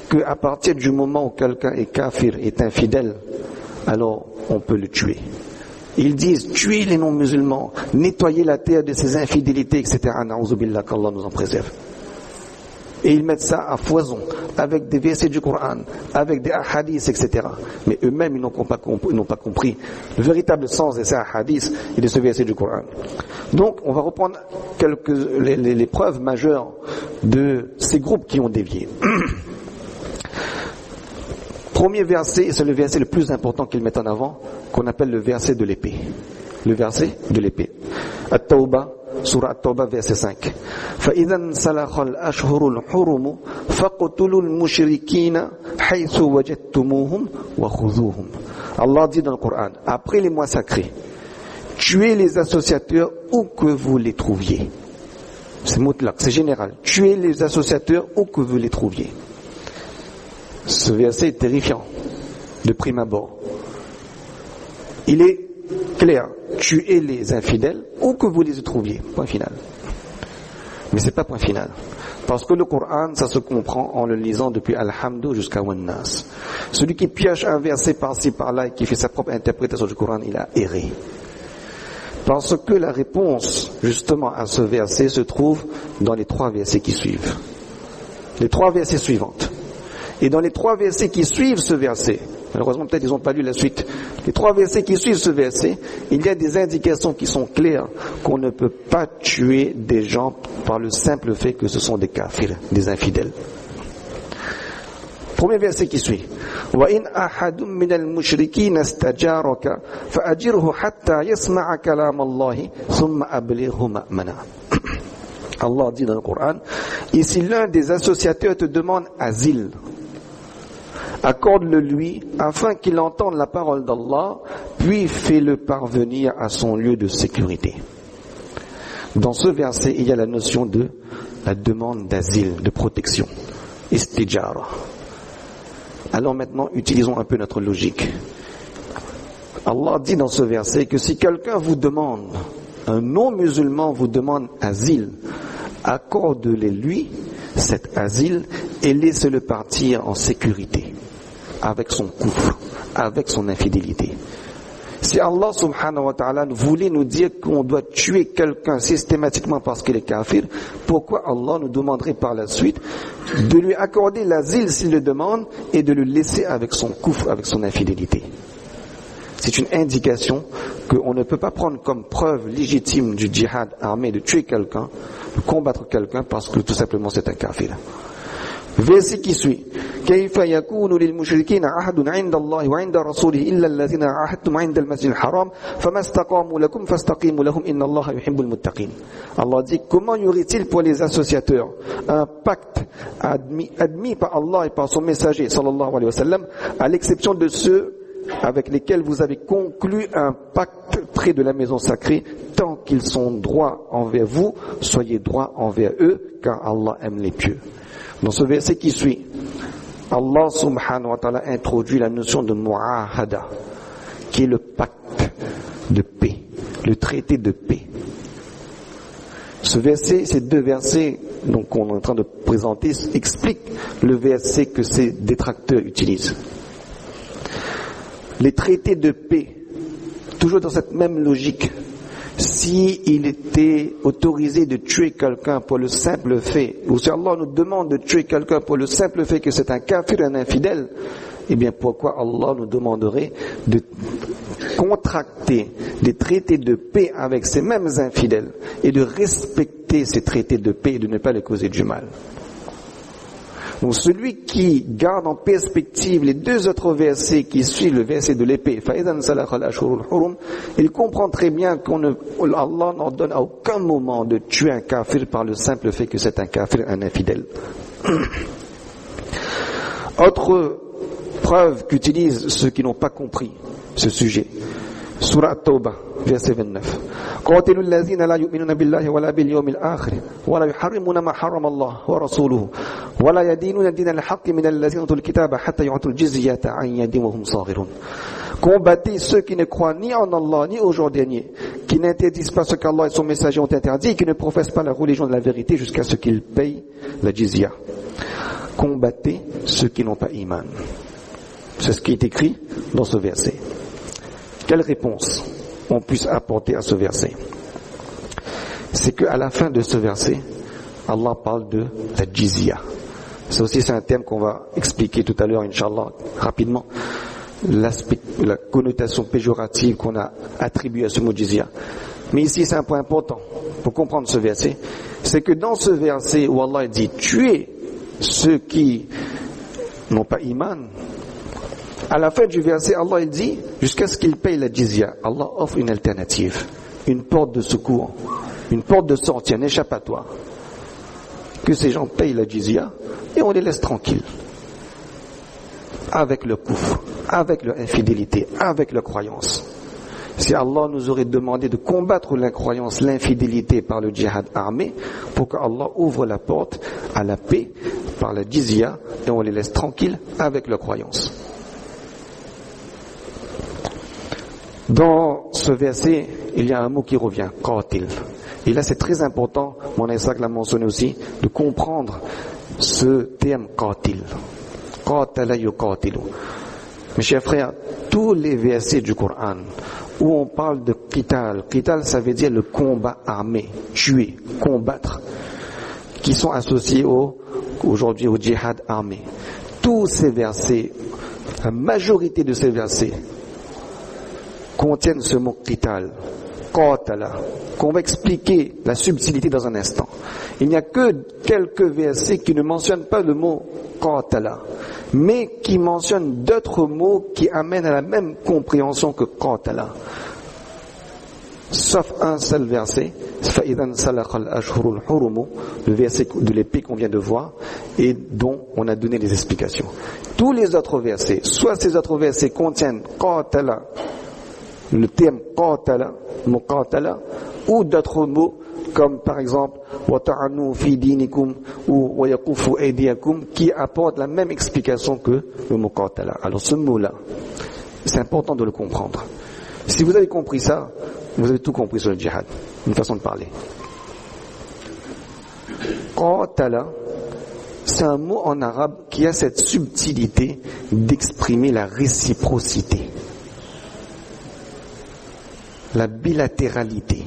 qu'à partir du moment où quelqu'un est kafir, est infidèle, alors on peut le tuer. Ils disent tuer les non-musulmans, nettoyer la terre de ses infidélités, etc. Na'ouzubillah, qu'Allah nous en préserve. Et ils mettent ça à foison, avec des versets du Coran, avec des hadiths, etc. Mais eux-mêmes, ils n'ont pas compris le véritable sens de ces hadiths et de ce verset du Coran. Donc, on va reprendre les preuves majeures de ces groupes qui ont dévié. Premier verset, c'est le verset le plus important qu'ils mettent en avant, qu'on appelle le verset de l'épée. Le verset de l'épée. At-Tawbah, Surah At-Tawbah, verset 5. فَإِذَا انْسَلَخَ الْأَشْهُرُ الْحُرُمُ فَقْتُلُوا الْمُشْرِكِينَ حَيْثُ وَجَدتُّمُوهُمْ وَخُذُوهُمْ. Allah dit dans le Coran, après les mois sacrés, tuez les associateurs où que vous les trouviez. C'est mutlaq, c'est général. Tuez les associateurs où que vous les trouviez. Ce verset est terrifiant, de prime abord. Il est clair, tuez les infidèles où que vous les trouviez, point final. Mais c'est pas point final, parce que le Coran, ça se comprend en le lisant depuis Al-Hamdu jusqu'à Wan-Nas. Celui qui pioche un verset par-ci par-là et qui fait sa propre interprétation du Coran, il a erré. Parce que la réponse justement à ce verset se trouve dans les 3 versets qui suivent. Les 3 versets suivantes. Et dans les 3 versets qui suivent ce verset, malheureusement peut-être ils n'ont pas lu la suite, les 3 versets qui suivent ce verset, il y a des indications qui sont claires qu'on ne peut pas tuer des gens par le simple fait que ce sont des kafirs, des infidèles. Premier verset qui suit. وَإِنْ أَحَدٌ مِّنَ الْمُشْرِكِينَ اسْتَجَارَكَ فَأَجِرْهُ حَتَّى يَسْمَعَ كَلَامَ اللَّهِ ثُمَّ أَبْلِغْهُ مَأْمَنًا. Allah dit dans le Coran, et si l'un des associateurs te demande asile, accorde-le lui afin qu'il entende la parole d'Allah, puis fais-le parvenir à son lieu de sécurité. Dans ce verset, il y a la notion de la demande d'asile, de protection. Istijara. Alors maintenant, utilisons un peu notre logique. Allah dit dans ce verset que si quelqu'un vous demande, un non-musulman vous demande asile, accorde-le lui cet asile et laissez-le partir en sécurité, avec son kufr, avec son infidélité. Si Allah subhanahu wa ta'ala voulait nous dire qu'on doit tuer quelqu'un systématiquement parce qu'il est kafir, pourquoi Allah nous demanderait par la suite de lui accorder l'asile s'il le demande et de le laisser avec son kufr, avec son infidélité? C'est une indication qu'on ne peut pas prendre comme preuve légitime du djihad armé de tuer quelqu'un, de combattre quelqu'un parce que tout simplement c'est un kafir. Verset qui suit. كيف يكون للمشركين عهد عند الله وعند رسوله إلا الذين عاهدتم عند المسجد الحرام فما استقاموا لكم فاستقيموا لهم إن الله يحب المتقين. Allah dit, comment y aurait-il pour les associateurs un pacte admis par Allah et par son messager sallallahu alayhi wa sallam, à l'exception de ceux avec lesquels vous avez conclu un pacte près de la maison sacrée, tant qu'ils sont droits envers vous, soyez droits envers eux, car Allah aime les pieux. Dans ce verset qui suit, Allah subhanahu wa ta'ala introduit la notion de mu'ahada, qui est le pacte de paix, le traité de paix. Ce verset, ces deux versets donc qu'on est en train de présenter expliquent le verset que ces détracteurs utilisent. Les traités de paix, toujours dans cette même logique, si il était autorisé de tuer quelqu'un pour le simple fait, ou si Allah nous demande de tuer quelqu'un pour le simple fait que c'est un kafir, un infidèle, eh bien pourquoi Allah nous demanderait de contracter des traités de paix avec ces mêmes infidèles et de respecter ces traités de paix et de ne pas les causer du mal? Donc celui qui garde en perspective les deux autres versets qui suivent le verset de l'épée, il comprend très bien qu'Allah n'ordonne à aucun moment de tuer un kafir par le simple fait que c'est un kafir, un infidèle. Autre preuve qu'utilisent ceux qui n'ont pas compris ce sujet. Surah At-Tawbah, verset 29. قاتلوا الذين لا يؤمنون بالله ولا باليوم الآخر ولا يحرمون ما حرم الله ورسوله ولا يدينون دين الحق من الذين أوتوا الكتاب حتى يعطوا الجزية عن يد وهم صاغرون. Combattez ceux qui ne croient ni en Allah ni au jour dernier, qui n'interdisent pas ce qu'Allah et son messager ont interdit et qui ne professent pas la religion de la vérité jusqu'à ce qu'ils payent la jizya. Combattez ceux qui n'ont pas iman. C'est ce qui est écrit dans ce verset. Quelle réponse on puisse apporter à ce verset? C'est qu'à la fin de ce verset, Allah parle de la jizya. Ça aussi c'est un thème qu'on va expliquer tout à l'heure, Inch'Allah, rapidement. La connotation péjorative qu'on a attribuée à ce mot jizya. Mais ici c'est un point important pour comprendre ce verset. C'est que dans ce verset où Allah dit tuez ceux qui n'ont pas iman, à la fin du verset, Allah il dit, jusqu'à ce qu'ils payent la jizya, Allah offre une alternative, une porte de secours, une porte de sortie, un échappatoire. Que ces gens payent la jizya et on les laisse tranquilles. Avec leur kufr, avec leur infidélité, avec leur croyance. Si Allah nous aurait demandé de combattre l'incroyance, l'infidélité par le djihad armé, pour que Allah ouvre la porte à la paix par la jizya et on les laisse tranquilles avec leur croyance. Dans ce verset, il y a un mot qui revient, qatil. Et là, c'est très important, mon Isaac l'a mentionné aussi, de comprendre ce terme qatil. Qatala yuqatilu. Mes chers frères, tous les versets du Coran où on parle de qital, qital ça veut dire le combat armé, tuer, combattre, qui sont associés aujourd'hui au djihad armé. Tous ces versets, la majorité de ces versets, contiennent ce mot qital, qatala, qu'on va expliquer la subtilité dans un instant. Il n'y a que quelques versets qui ne mentionnent pas le mot qatala, mais qui mentionnent d'autres mots qui amènent à la même compréhension que qatala. Sauf un seul verset, le verset de l'épée qu'on vient de voir et dont on a donné les explications. Tous les autres versets, soit ces autres versets contiennent qatala, le terme qatala, muqatala, ou d'autres mots comme par exemple wata'anu fi dinikum ou wayaqufu aydiyakum qui apportent la même explication que le muqatala. Alors ce mot-là, c'est important de le comprendre. Si vous avez compris ça, vous avez tout compris sur le djihad, une façon de parler. Qatala, c'est un mot en arabe qui a cette subtilité d'exprimer la réciprocité, la bilatéralité.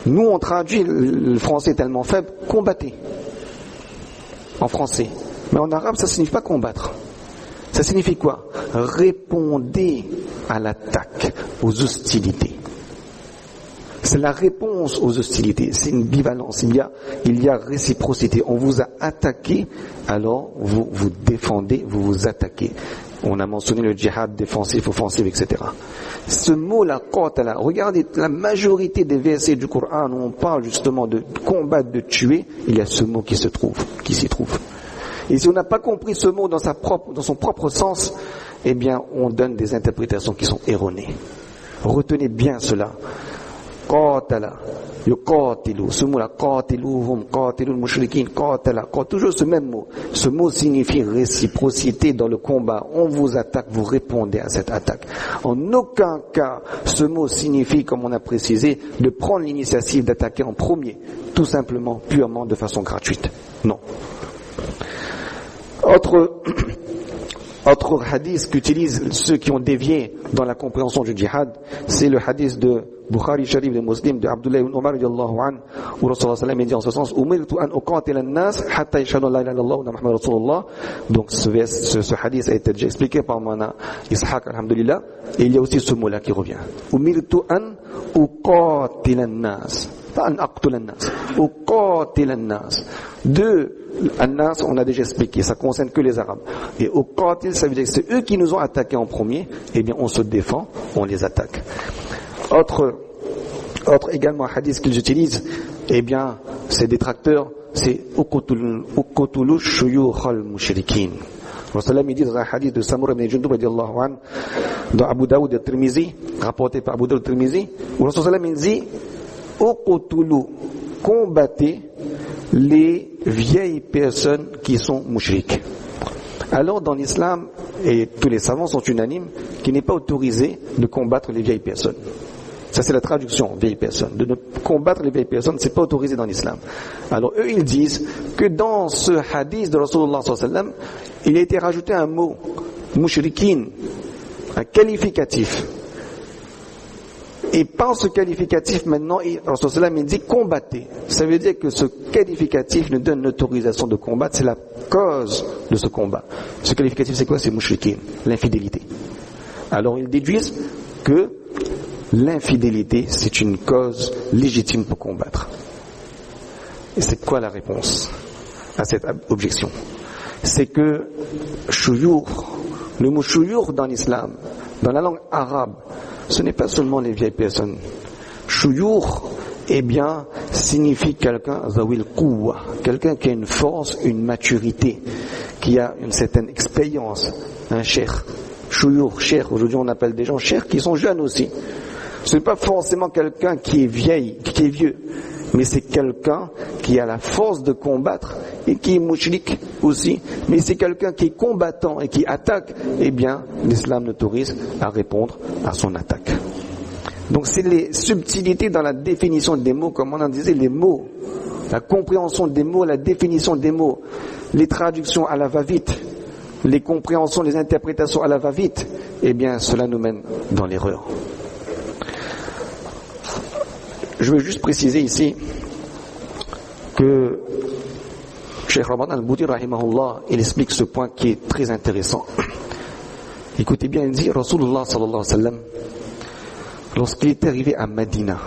Nous, on traduit, le français est tellement faible, combattez, en français. Mais en arabe, ça ne signifie pas combattre. Ça signifie quoi? Répondez à l'attaque, aux hostilités. C'est la réponse aux hostilités. C'est une bivalence. Il y a réciprocité. On vous a attaqué, alors vous vous défendez, vous vous attaquez. On a mentionné le djihad défensif, offensif, etc. Ce mot-là, qatala, regardez la majorité des versets du Coran où on parle justement de combattre, de tuer, il y a ce mot qui s'y trouve. Et si on n'a pas compris ce mot dans son propre sens, eh bien, on donne des interprétations qui sont erronées. Retenez bien cela. Qatala, yuqatilu, ce mot-là, qatiluhum, qatilul mushrikin, qatala, toujours ce même mot. Ce mot signifie réciprocité dans le combat. On vous attaque, vous répondez à cette attaque. En aucun cas, ce mot signifie, comme on a précisé, de prendre l'initiative d'attaquer en premier, tout simplement, purement, de façon gratuite. Non. Autre hadith qu'utilisent ceux qui ont dévié dans la compréhension du djihad, c'est le hadith de Bukhari Sharif de Muslim de Abdullah ibn Umar radiyallahu anhu, où Rasulullah sallallahu alayhi wa sallam dit en ce sens: Umirtu an uqatila an-nas hatta yashhadu an la ilaha illallah wa anna Muhammadan Rasulullah. Donc ce hadith a été déjà expliqué par Mana Ishaq, alhamdulillah, et il y a aussi ce mot-là qui revient. Umirtu an uqatila an-nas, pas an aqtula an-nas, uqatila an-nas. Deux An-Nas, on a déjà expliqué, ça concerne que les Arabes. Et au qatil, ça veut dire que c'est eux qui nous ont attaqués en premier, eh bien on se défend, on les attaque. Autre également hadith qu'ils utilisent, eh bien ces détracteurs, c'est uqtulu shuyukh al-mushrikin. Rasulullah dit dans un hadith de Samura ibn Jundub radiyallahu anhu, dans Abu Daoud et Tirmizi, rapporté par Abu Daoud et Tirmizi, où Rasulullah dit uqtulu, combattez les vieilles personnes qui sont mouchriques. Alors dans l'islam, et tous les savants sont unanimes, qu'il n'est pas autorisé de combattre les vieilles personnes. Ça c'est la traduction, vieilles personnes. De ne combattre les vieilles personnes, c'est pas autorisé dans l'islam. Alors eux ils disent que dans ce hadith de Rasulullah sallallahu alayhi wa sallam, il a été rajouté un mot, mouchrikin, un qualificatif. Et par ce qualificatif, maintenant, Rasulullah dit combattez. Ça veut dire que ce qualificatif nous donne l'autorisation de combattre, c'est la cause de ce combat. Ce qualificatif, c'est quoi? C'est mushrikin, l'infidélité. Alors, ils déduisent que l'infidélité, c'est une cause légitime pour combattre. Et c'est quoi la réponse à cette objection? C'est que shuyukh, le mot shuyukh dans l'islam, dans la langue arabe, ce n'est pas seulement les vieilles personnes. Shuyukh, eh bien, signifie quelqu'un, zawil quwwa, quelqu'un qui a une force, une maturité, qui a une certaine expérience, un cheikh. Shuyukh, cheikh, aujourd'hui on appelle des gens cheikhs qui sont jeunes aussi. Ce n'est pas forcément quelqu'un qui est qui est vieux, mais c'est quelqu'un qui a la force de combattre et qui est mouchrik aussi, mais c'est quelqu'un qui est combattant et qui attaque, eh bien, l'islam l'autorise à répondre à son attaque. Donc c'est les subtilités dans la définition des mots, comme on en disait, les mots, la compréhension des mots, la définition des mots, les traductions à la va-vite, les compréhensions, les interprétations à la va-vite, eh bien, cela nous mène dans l'erreur. Je veux juste préciser ici que Cheikh Ramadan al-Bouti, rahimahullah, il explique ce point qui est très intéressant. Écoutez bien, il dit, Rasulullah sallallahu alayhi wa sallam, lorsqu'il est arrivé à Médina,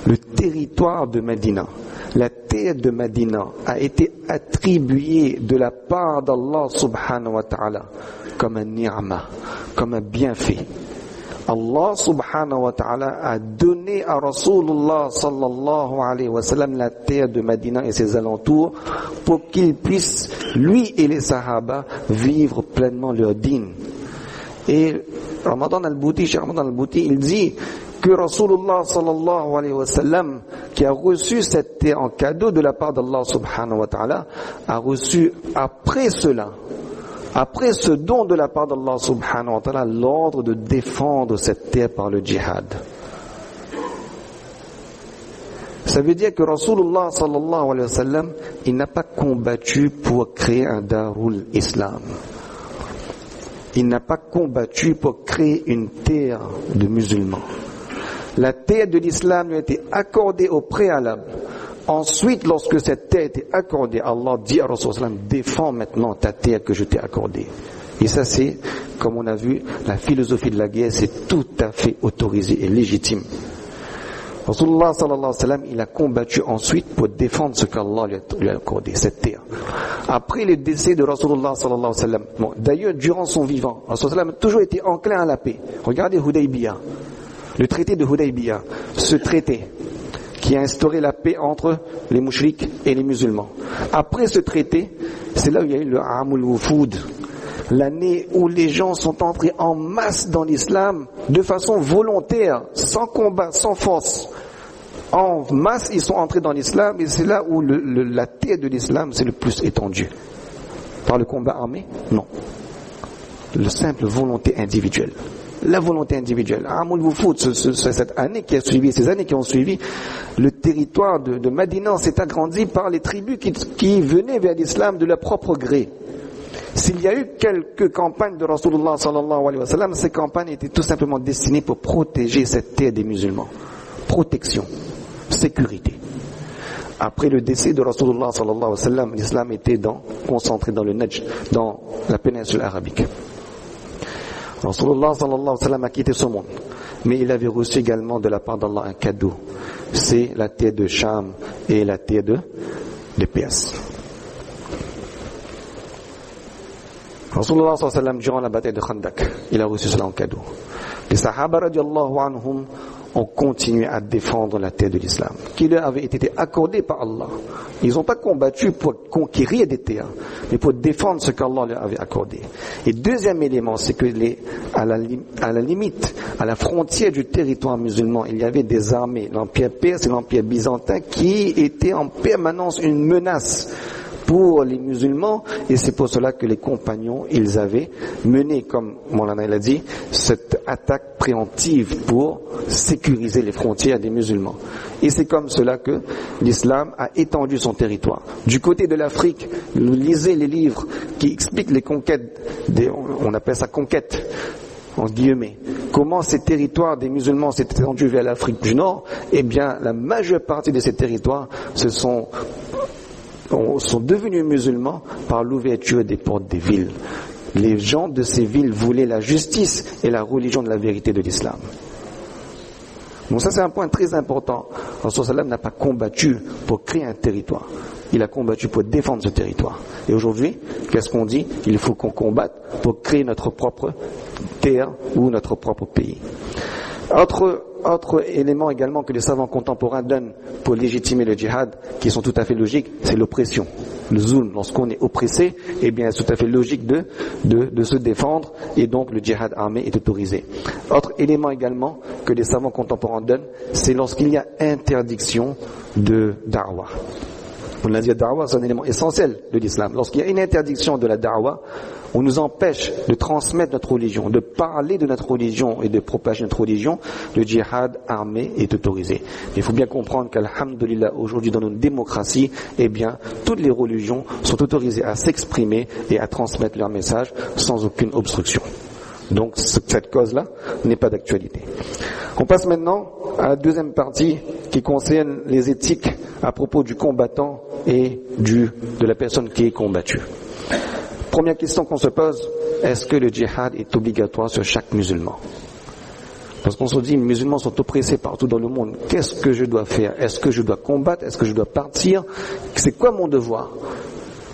le territoire de Médina, la terre de Médina a été attribuée de la part d'Allah subhanahu wa ta'ala comme un ni'ma, comme un bienfait. Allah subhanahu wa ta'ala a donné à Rasulullah sallallahu alayhi wa sallam la terre de Médina et ses alentours pour qu'il puisse, lui et les sahaba, vivre pleinement leur dîn. Et Ramadan al-Bouti, Cheikh Ramadan al-Bouti, il dit que Rasulullah sallallahu alayhi wa sallam, qui a reçu cette terre en cadeau de la part d'Allah subhanahu wa ta'ala, a reçu après cela, après ce don de la part d'Allah subhanahu wa ta'ala, l'ordre de défendre cette terre par le djihad. Ça veut dire que Rasulullah sallallahu alayhi wa sallam, il n'a pas combattu pour créer un Darul Islam. Il n'a pas combattu pour créer une terre de musulmans. La terre de l'islam lui a été accordée au préalable. Ensuite, lorsque cette terre était accordée, Allah dit à Rasulullah, défends maintenant ta terre que je t'ai accordée. Et ça c'est, comme on a vu, la philosophie de la guerre, c'est tout à fait autorisé et légitime. Rasulullah sallallahu alayhi wa sallam, il a combattu ensuite pour défendre ce qu'Allah lui a accordé, cette terre. Après le décès de Rasulullah sallallahu alayhi wa sallam, bon, d'ailleurs durant son vivant, Rasulullah a toujours été enclin à la paix. Regardez Hudaybiyah, le traité de Hudaybiyah, ce traité qui a instauré la paix entre les mouchriks et les musulmans. Après ce traité, c'est là où il y a eu le Amul Wufoud, l'année où les gens sont entrés en masse dans l'islam, de façon volontaire, sans combat, sans force. En masse, ils sont entrés dans l'islam, et c'est là où la terre de l'islam s'est le plus étendue. Par le combat armé? Non. Le simple volonté individuelle. La volonté individuelle. Amoul Woufoud, cette année qui a suivi, ces années qui ont suivi, le territoire de Madina s'est agrandi par les tribus qui venaient vers l'islam de leur propre gré. S'il y a eu quelques campagnes de Rasulullah sallallahu alayhi wa sallam, ces campagnes étaient tout simplement destinées pour protéger cette terre des musulmans. Protection, sécurité. Après le décès de Rasulullah sallallahu alayhi wa sallam, l'islam était concentré dans le Najd, dans la péninsule arabique. Rasulullah sallallahu alayhi wa sallam a quitté ce monde, mais il avait reçu également de la part d'Allah un cadeau. C'est la terre de Sham et la terre de Perse. Rasulullah sallallahu alayhi wa sallam, durant la bataille de Khandak, il a reçu cela en cadeau. Les Sahaba radiallahu anhum ont continué à défendre la terre de l'islam, qui leur avait été accordée par Allah. Ils n'ont pas combattu pour conquérir des terres, mais pour défendre ce qu'Allah leur avait accordé. Et deuxième élément, c'est que à la limite, à la frontière du territoire musulman, il y avait des armées, l'empire perse et l'empire byzantin, qui étaient en permanence une menace pour les musulmans, et c'est pour cela que les compagnons, ils avaient mené, comme Moulana l'a dit, cette attaque préemptive pour sécuriser les frontières des musulmans. Et c'est comme cela que l'islam a étendu son territoire. Du côté de l'Afrique, lisez les livres qui expliquent les conquêtes, on appelle ça conquête, en guillemets. Comment ces territoires des musulmans s'est étendus vers l'Afrique du Nord? Eh bien, la majeure partie de ces territoires sont devenus musulmans par l'ouverture des portes des villes. Les gens de ces villes voulaient la justice et la religion de la vérité de l'islam. Donc ça c'est un point très important. Rasul sallam n'a pas combattu pour créer un territoire. Il a combattu pour défendre ce territoire. Et aujourd'hui, qu'est-ce qu'on dit? Il faut qu'on combatte pour créer notre propre terre ou notre propre pays. Autre élément également que les savants contemporains donnent pour légitimer le djihad, qui sont tout à fait logiques, c'est l'oppression. Le zulm, lorsqu'on est oppressé, eh bien c'est tout à fait logique de se défendre, et donc le djihad armé est autorisé. Autre élément également que les savants contemporains donnent, c'est lorsqu'il y a interdiction de da'wah. On l'a dit, la da'wah c'est un élément essentiel de l'islam. Lorsqu'il y a une interdiction de la da'wah, on nous empêche de transmettre notre religion, de parler de notre religion et de propager notre religion, le djihad armé est autorisé. Il faut bien comprendre qu'alhamdulillah, aujourd'hui dans notre démocratie, eh bien, toutes les religions sont autorisées à s'exprimer et à transmettre leur message sans aucune obstruction. Donc cette cause-là n'est pas d'actualité. On passe maintenant à la deuxième partie qui concerne les éthiques à propos du combattant et de la personne qui est combattue. Première question qu'on se pose, est-ce que le djihad est obligatoire sur chaque musulman? Parce qu'on se dit, les musulmans sont oppressés partout dans le monde. Qu'est-ce que je dois faire? Est-ce que je dois combattre? Est-ce que je dois partir? C'est quoi mon devoir?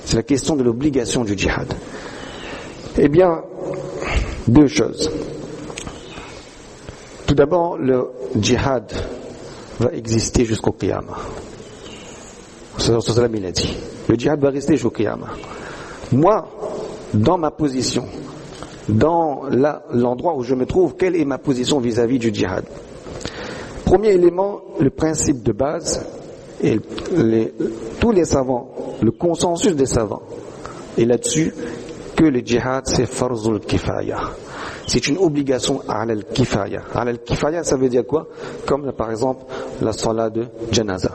C'est la question de l'obligation du djihad. Eh bien, deux choses. Tout d'abord, le djihad va exister jusqu'au Qiyamah. C'est ce que il a dit. Le djihad va rester jusqu'au Qiyamah. Moi, dans ma position, dans l'endroit où je me trouve, quelle est ma position vis-à-vis du djihad? Premier élément, le principe de base, et tous les savants, le consensus des savants, est là-dessus que le djihad c'est farzul kifaya. C'est une obligation ala al-kifaya. Ala al-kifaya, ça veut dire quoi? Comme par exemple la salat de janaza.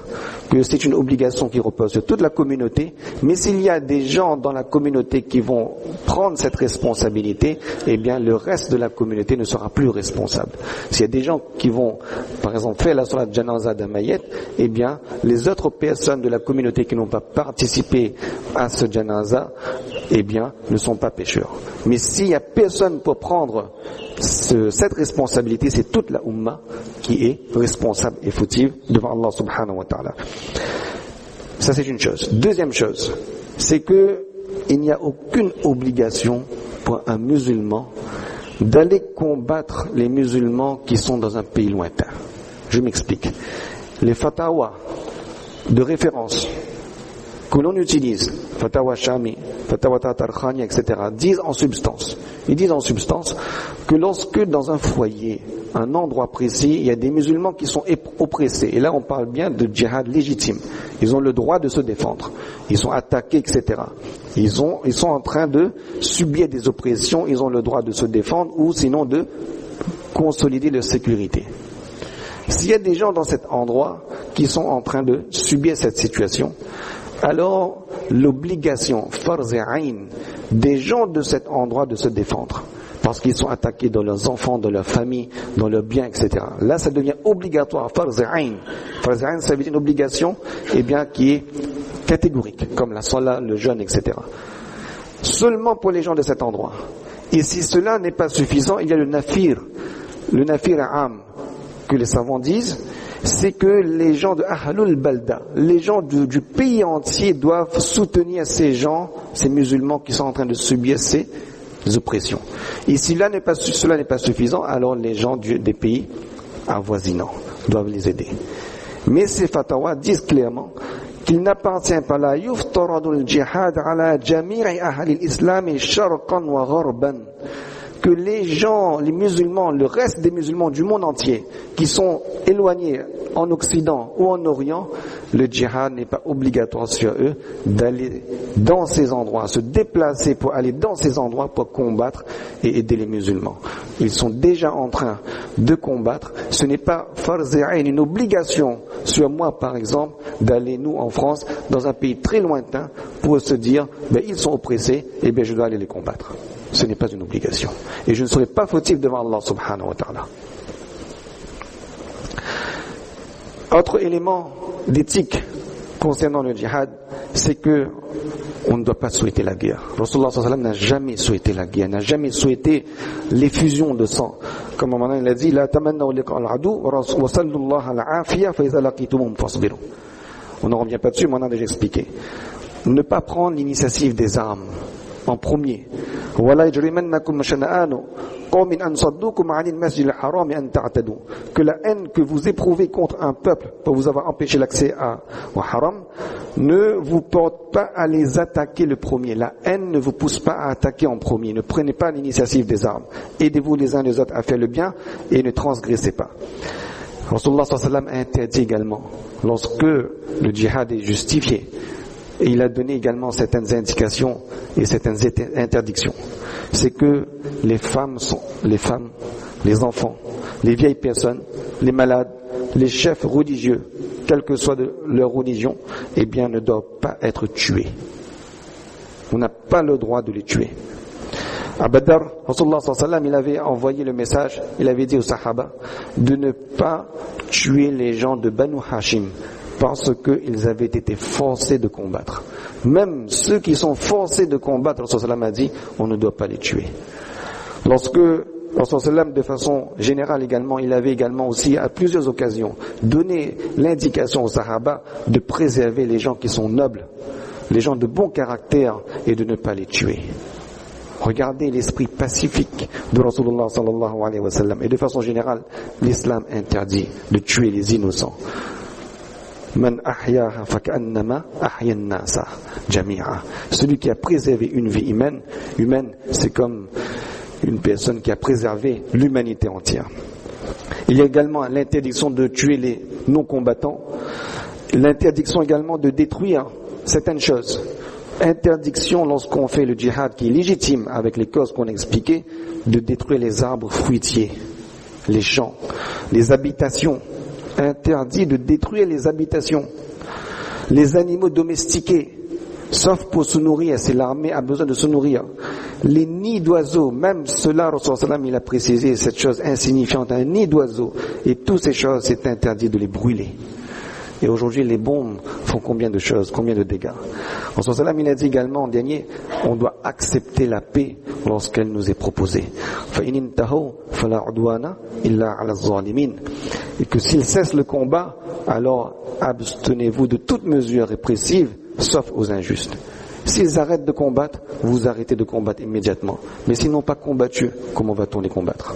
Que c'est une obligation qui repose sur toute la communauté, mais s'il y a des gens dans la communauté qui vont prendre cette responsabilité, eh bien le reste de la communauté ne sera plus responsable. S'il y a des gens qui vont, par exemple, faire la salat de janaza d'un mayyit, eh bien les autres personnes de la communauté qui n'ont pas participé à ce janaza, eh bien ne sont pas pécheurs. Mais s'il y a personne pour prendre cette responsabilité, c'est toute la Ummah qui est responsable et fautive devant Allah subhanahu wa ta'ala. Ça c'est une chose. Deuxième chose, c'est que il n'y a aucune obligation pour un musulman d'aller combattre les musulmans qui sont dans un pays lointain. Je m'explique. Les fatawas de référence que l'on utilise, Fatawa Shami, Fatawa Tatar Khani, etc., disent en substance que lorsque dans un foyer, un endroit précis, il y a des musulmans qui sont oppressés, et là on parle bien de djihad légitime, ils ont le droit de se défendre, ils sont attaqués, etc., ils sont en train de subir des oppressions, ils ont le droit de se défendre ou sinon de consolider leur sécurité. S'il y a des gens dans cet endroit qui sont en train de subir cette situation, alors l'obligation, farz et ayn, des gens de cet endroit de se défendre, parce qu'ils sont attaqués dans leurs enfants, dans leur famille, dans leurs biens, etc. Là, ça devient obligatoire, farz et ayn. Farz et ayn, ça veut dire une obligation, qui est catégorique, comme la salat, le jeûne, etc. Seulement pour les gens de cet endroit. Et si cela n'est pas suffisant, il y a le nafir a'am, que les savants disent, c'est que les gens de Ahlul Balda, les gens du pays entier doivent soutenir ces gens, ces musulmans qui sont en train de subir ces oppressions. Et si cela n'est pas suffisant, alors les gens des pays avoisinants doivent les aider. Mais ces fatawas disent clairement qu'il n'appartient pas la yuftaradul jihad ala jami'i ahli al-islam sharqan wa gharban, que les gens, les musulmans, le reste des musulmans du monde entier qui sont éloignés en Occident ou en Orient, le djihad n'est pas obligatoire sur eux d'aller dans ces endroits, se déplacer pour aller dans ces endroits pour combattre et aider les musulmans. Ils sont déjà en train de combattre. Ce n'est pas farz ayn, une obligation sur moi par exemple d'aller nous en France dans un pays très lointain pour se dire ils sont oppressés et je dois aller les combattre. Ce n'est pas une obligation. Et je ne serai pas fautif devant Allah subhanahu wa ta'ala. Autre élément d'éthique concernant le djihad, c'est que on ne doit pas souhaiter la guerre. Rasulullah sallallahu alayhi wa sallam n'a jamais souhaité la guerre, n'a jamais souhaité l'effusion de sang. Comme un moment il a dit, la tamannaw liqa al-adu wa sallallahu al-afiya fa iza laqitumuhum fasbiru. On n'en revient pas dessus, mais on a déjà expliqué. Ne pas prendre l'initiative des armes en premier. Que la haine que vous éprouvez contre un peuple pour vous avoir empêché l'accès au haram ne vous porte pas à les attaquer le premier. La haine ne vous pousse pas à attaquer en premier. Ne prenez pas l'initiative des armes. Aidez-vous les uns les autres à faire le bien et ne transgressez pas. Rasulullah sallallahu alayhi wa sallam a interdit également, lorsque le djihad est justifié, et il a donné également certaines indications et certaines interdictions. C'est que les femmes, les enfants, les vieilles personnes, les malades, les chefs religieux, quelle que soit leur religion, ne doivent pas être tués. On n'a pas le droit de les tuer. À Badr, Rasulullah sallallahu alayhi wa sallam, il avait envoyé le message, il avait dit aux Sahaba de ne pas tuer les gens de Banu Hashim, parce qu'ils avaient été forcés de combattre. Même ceux qui sont forcés de combattre, le Rasul a dit, on ne doit pas les tuer. Lorsque le Rasul, de façon générale également, il avait également aussi à plusieurs occasions donné l'indication aux Sahaba de préserver les gens qui sont nobles, les gens de bon caractère, et de ne pas les tuer. Regardez l'esprit pacifique de Rasulullah sallallahu alayhi wa sallam. Et de façon générale, l'islam interdit de tuer les innocents. Man ahyaha fakannama ahya an-nasa jami'a. Celui qui a préservé une vie humaine, c'est comme une personne qui a préservé l'humanité entière. Il y a également l'interdiction de tuer les non-combattants, l'interdiction également de détruire certaines choses. Interdiction lorsqu'on fait le djihad qui est légitime avec les causes qu'on a expliquées, de détruire les arbres fruitiers, les champs, les habitations. Interdit de détruire les habitations, les animaux domestiqués, sauf pour se nourrir, si l'armée a besoin de se nourrir. Les nids d'oiseaux, même cela, Rasulullah il a précisé cette chose insignifiante, un nid d'oiseaux, et toutes ces choses, c'est interdit de les brûler. Et aujourd'hui, les bombes font combien de choses, combien de dégâts. Rasulullah il a dit également en dernier, on doit accepter la paix lorsqu'elle nous est proposée. Et que s'il cesse le combat, alors abstenez-vous de toute mesure répressive, sauf aux injustes. S'ils arrêtent de combattre, vous arrêtez de combattre immédiatement. Mais s'ils n'ont pas combattu, comment va-t-on les combattre?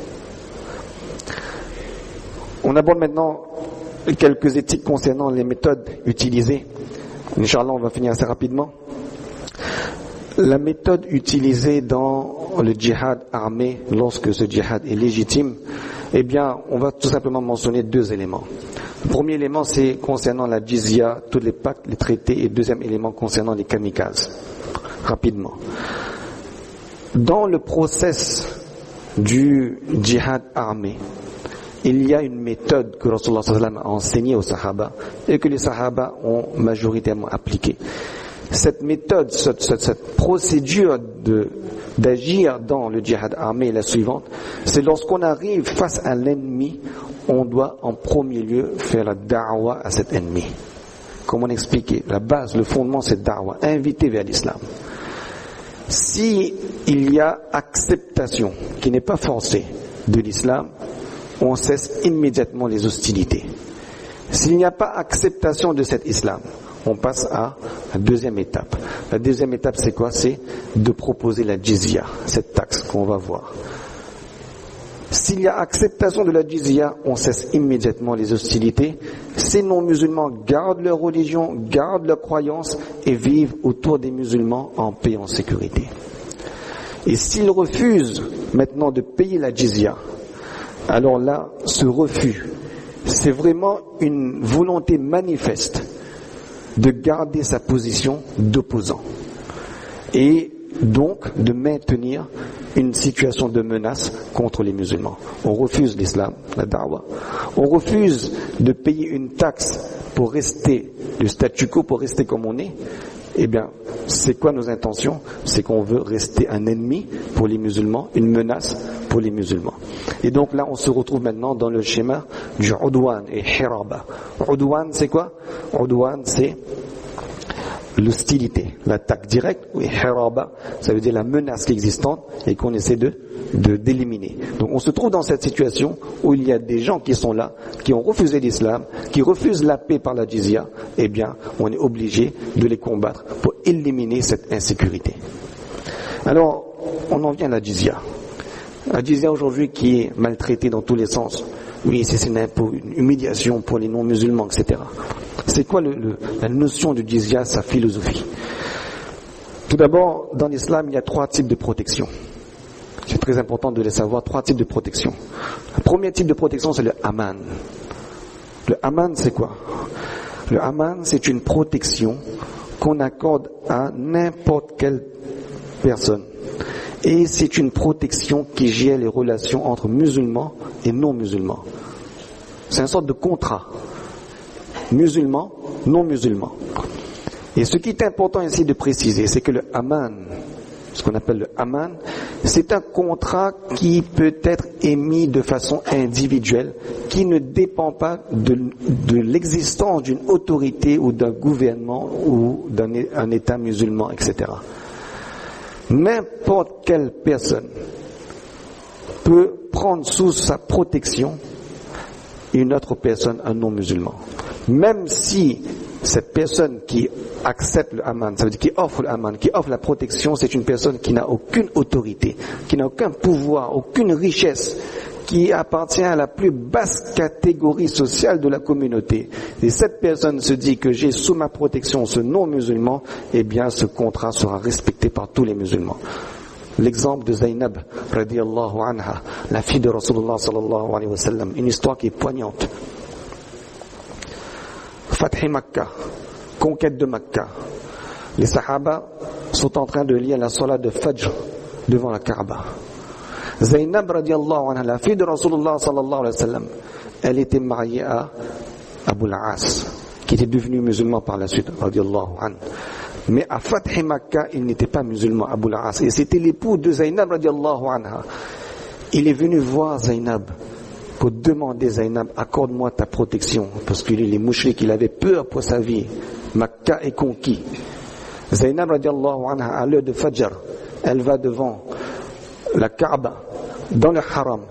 On aborde maintenant quelques éthiques concernant les méthodes utilisées Inch'Allah, on va finir assez rapidement. La méthode utilisée dans le djihad armé, lorsque ce djihad est légitime, eh bien, on va tout simplement mentionner 2 éléments. Le premier élément, c'est concernant la jizya, tous les pactes, les traités, et le deuxième élément concernant les kamikazes. Rapidement. Dans le process du djihad armé, il y a une méthode que Rasulullah sallallahu alayhi wa sallam a enseignée aux Sahaba et que les Sahaba ont majoritairement appliquée. Cette méthode, cette procédure d'agir dans le djihad armé est la suivante. C'est lorsqu'on arrive face à l'ennemi, on doit en premier lieu faire la da'wa à cet ennemi. Comment expliquer? La base, le fondement, c'est da'wa, inviter vers l'islam. Si il y a acceptation, qui n'est pas forcée, de l'islam, on cesse immédiatement les hostilités. S'il n'y a pas acceptation de cet islam, on passe à la deuxième étape. La deuxième étape, c'est quoi? C'est de proposer la jizya, cette taxe qu'on va voir. S'il y a acceptation de la jizya, on cesse immédiatement les hostilités. Ces non-musulmans gardent leur religion, gardent leur croyance et vivent autour des musulmans en paix et en sécurité. Et s'ils refusent maintenant de payer la jizya, alors là, ce refus, c'est vraiment une volonté manifeste de garder sa position d'opposant et donc de maintenir une situation de menace contre les musulmans. On refuse l'islam, la da'wa. On refuse de payer une taxe pour rester, le statu quo pour rester comme on est. Eh bien, c'est quoi nos intentions? C'est qu'on veut rester un ennemi pour les musulmans, une menace pour les musulmans. Et donc là, on se retrouve maintenant dans le schéma du udwan et hiraba. Udwan, c'est quoi? Udwan, c'est l'hostilité, l'attaque directe, et hiraba, ça veut dire la menace qui est existante et qu'on essaie d'éliminer. Donc on se trouve dans cette situation où il y a des gens qui sont là, qui ont refusé l'islam, qui refusent la paix par la jizya. Eh bien, on est obligé de les combattre pour éliminer cette insécurité. Alors, on en vient à la jizya. La jizya aujourd'hui qui est maltraitée dans tous les sens. Oui, c'est une humiliation pour les non-musulmans, etc. C'est quoi la notion du jizya, sa philosophie? Tout d'abord, dans l'islam, il y a 3 types de protection. C'est très important de les savoir, 3 types de protection. Le premier type de protection, c'est le aman. Le aman, c'est quoi? Le aman, c'est une protection qu'on accorde à n'importe quelle personne. Et c'est une protection qui gère les relations entre musulmans et non-musulmans. C'est une sorte de contrat. Musulmans, non-musulmans. Et ce qui est important ici de préciser, c'est que le aman, ce qu'on appelle le aman, c'est un contrat qui peut être émis de façon individuelle, qui ne dépend pas de l'existence d'une autorité ou d'un gouvernement ou d'un État musulman, etc. N'importe quelle personne peut prendre sous sa protection une autre personne, un non-musulman. Même si cette personne qui accepte le aman, ça veut dire qui offre le aman, qui offre la protection, c'est une personne qui n'a aucune autorité, qui n'a aucun pouvoir, aucune richesse, qui appartient à la plus basse catégorie sociale de la communauté. Et cette personne se dit que j'ai sous ma protection ce non-musulman, eh bien ce contrat sera respecté par tous les musulmans. L'exemple de Zainab, radiyallahu anha, la fille de Rasulullah sallallahu alayhi wa sallam, une histoire qui est poignante. Fath Makkah, conquête de Makkah. Les Sahaba sont en train de lire la salat de Fajr devant la Kaaba. Zainab radiyallahu anha, la fille de Rasulullah sallallahu alayhi wa sallam, elle était mariée à Abu al-As, qui était devenu musulman par la suite, radiyallahu anha. Mais à Fath Makkah, il n'était pas musulman, Abu al-As, et c'était l'époux de Zainab radiyallahu anha. Il est venu voir Zainab pour demander, Zainab, accorde-moi ta protection, parce que les mouchriks, il avait peur pour sa vie. Makkah est conquis. Zainab radiyallahu anha, à l'heure de Fajr, elle va devant la Kaaba, dans le haram,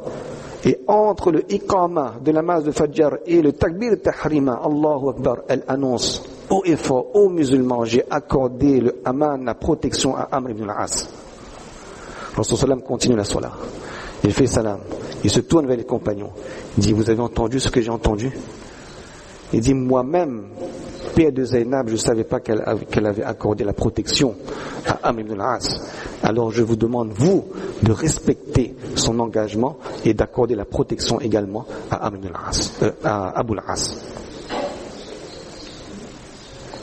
et entre le iqama de la namaz de Fajr et le takbir tahrima, Allahu Akbar, elle annonce haut et fort, aux musulmans, j'ai accordé le aman, la protection à Amr ibn al-As. Rasulullah continue la salat. Il fait salam. Il se tourne vers les compagnons. Il dit, vous avez entendu ce que j'ai entendu? Il dit, moi-même, père de Zainab, je ne savais pas qu'elle avait accordé la protection à Amr ibn al-As. Alors je vous demande, vous, de respecter son engagement et d'accorder la protection également à Amr ibn al-As, à Abu al-As.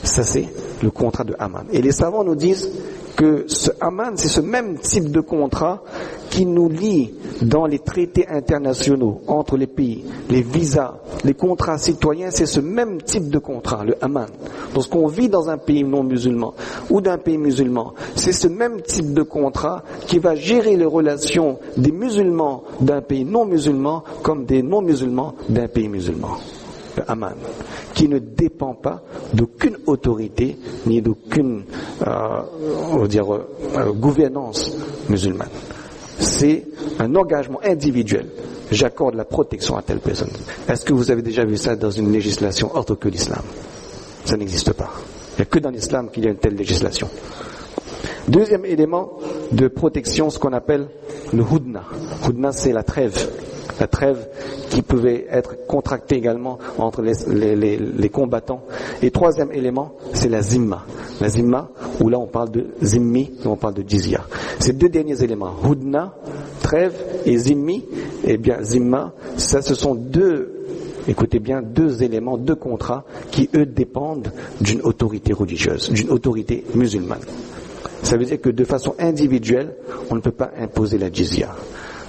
Ça, c'est le contrat de Aman. Et les savants nous disent que ce Aman, c'est ce même type de contrat qui nous lie dans les traités internationaux entre les pays, les visas, les contrats citoyens, c'est ce même type de contrat, le Aman. Lorsqu'on vit dans un pays non musulman ou d'un pays musulman, c'est ce même type de contrat qui va gérer les relations des musulmans d'un pays non musulman comme des non musulmans d'un pays musulman. Le Aman, qui ne dépend pas d'aucune autorité ni d'aucune gouvernance musulmane. C'est un engagement individuel. J'accorde la protection à telle personne. Est-ce que vous avez déjà vu ça dans une législation autre que l'islam? Ça n'existe pas. Il n'y a que dans l'islam qu'il y a une telle législation. Deuxième élément de protection, ce qu'on appelle le hudna. Hudna, c'est la trêve. La trêve qui pouvait être contractée également entre les combattants. Et troisième élément, c'est la zimma. La zimma, où là on parle de zimmi et on parle de jizya. Ces deux derniers éléments, hudna, trêve et zimmi, eh bien zimma, ça ce sont écoutez bien, deux éléments, deux contrats qui eux dépendent d'une autorité religieuse, d'une autorité musulmane. Ça veut dire que de façon individuelle, on ne peut pas imposer la jizya.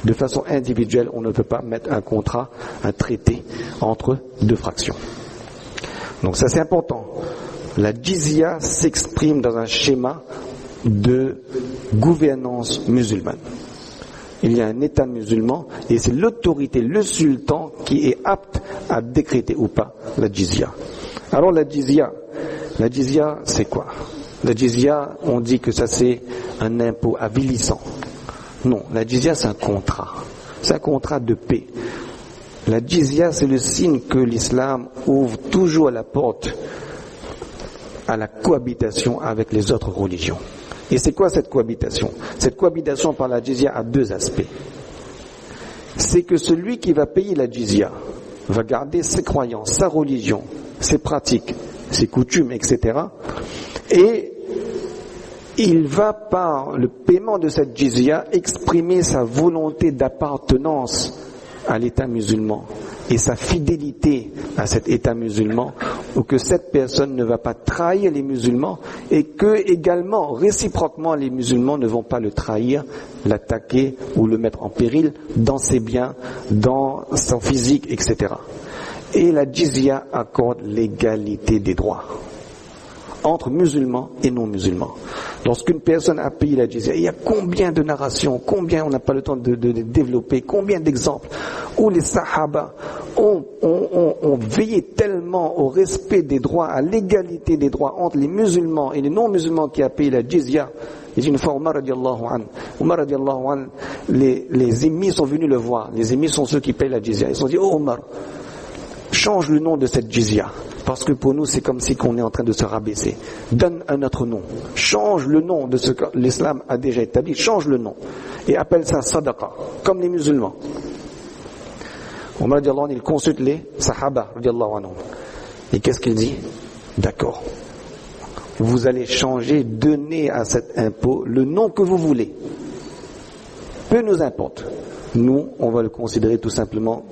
De façon individuelle, on ne peut pas mettre un contrat, un traité entre deux fractions. Donc ça c'est important. La jizya s'exprime dans un schéma de gouvernance musulmane. Il y a un État musulman et c'est l'autorité, le sultan qui est apte à décréter ou pas la jizya. Alors la jizya c'est quoi? La jizya, on dit que ça c'est un impôt avilissant. Non, la jizya c'est un contrat. C'est un contrat de paix. La jizya c'est le signe que l'islam ouvre toujours la porte à la cohabitation avec les autres religions. Et c'est quoi cette cohabitation? Cette cohabitation par la jizya a deux aspects. C'est que celui qui va payer la jizya va garder ses croyances, sa religion, ses pratiques, ses coutumes, etc. Et il va par le paiement de cette jizya exprimer sa volonté d'appartenance à l'État musulman et sa fidélité à cet État musulman, ou que cette personne ne va pas trahir les musulmans et que également, réciproquement, les musulmans ne vont pas le trahir, l'attaquer ou le mettre en péril dans ses biens, dans son physique, etc. Et la jizya accorde l'égalité des droits entre musulmans et non musulmans. Lorsqu'une personne a payé la jizya, il y a combien de narrations, combien, on n'a pas le temps de développer, combien d'exemples où les sahaba ont veillé tellement au respect des droits, à l'égalité des droits entre les musulmans et les non musulmans qui a payé la jizya. Et une fois, Omar radiallahu anhu, les émirs sont venus le voir. Les émirs sont ceux qui payent la jizya. Ils se sont dit, oh Omar, change le nom de cette jizya. Parce que pour nous, c'est comme si on est en train de se rabaisser. Donne un autre nom. Change le nom de ce que l'islam a déjà établi. Change le nom. Et appelle ça sadaqa. Comme les musulmans. Omar radiallahu anhu, il consulte les sahaba radiallahu anhu. Et qu'est-ce qu'il dit? D'accord. Vous allez changer, donner à cet impôt le nom que vous voulez. Peu nous importe. Nous, on va le considérer tout simplement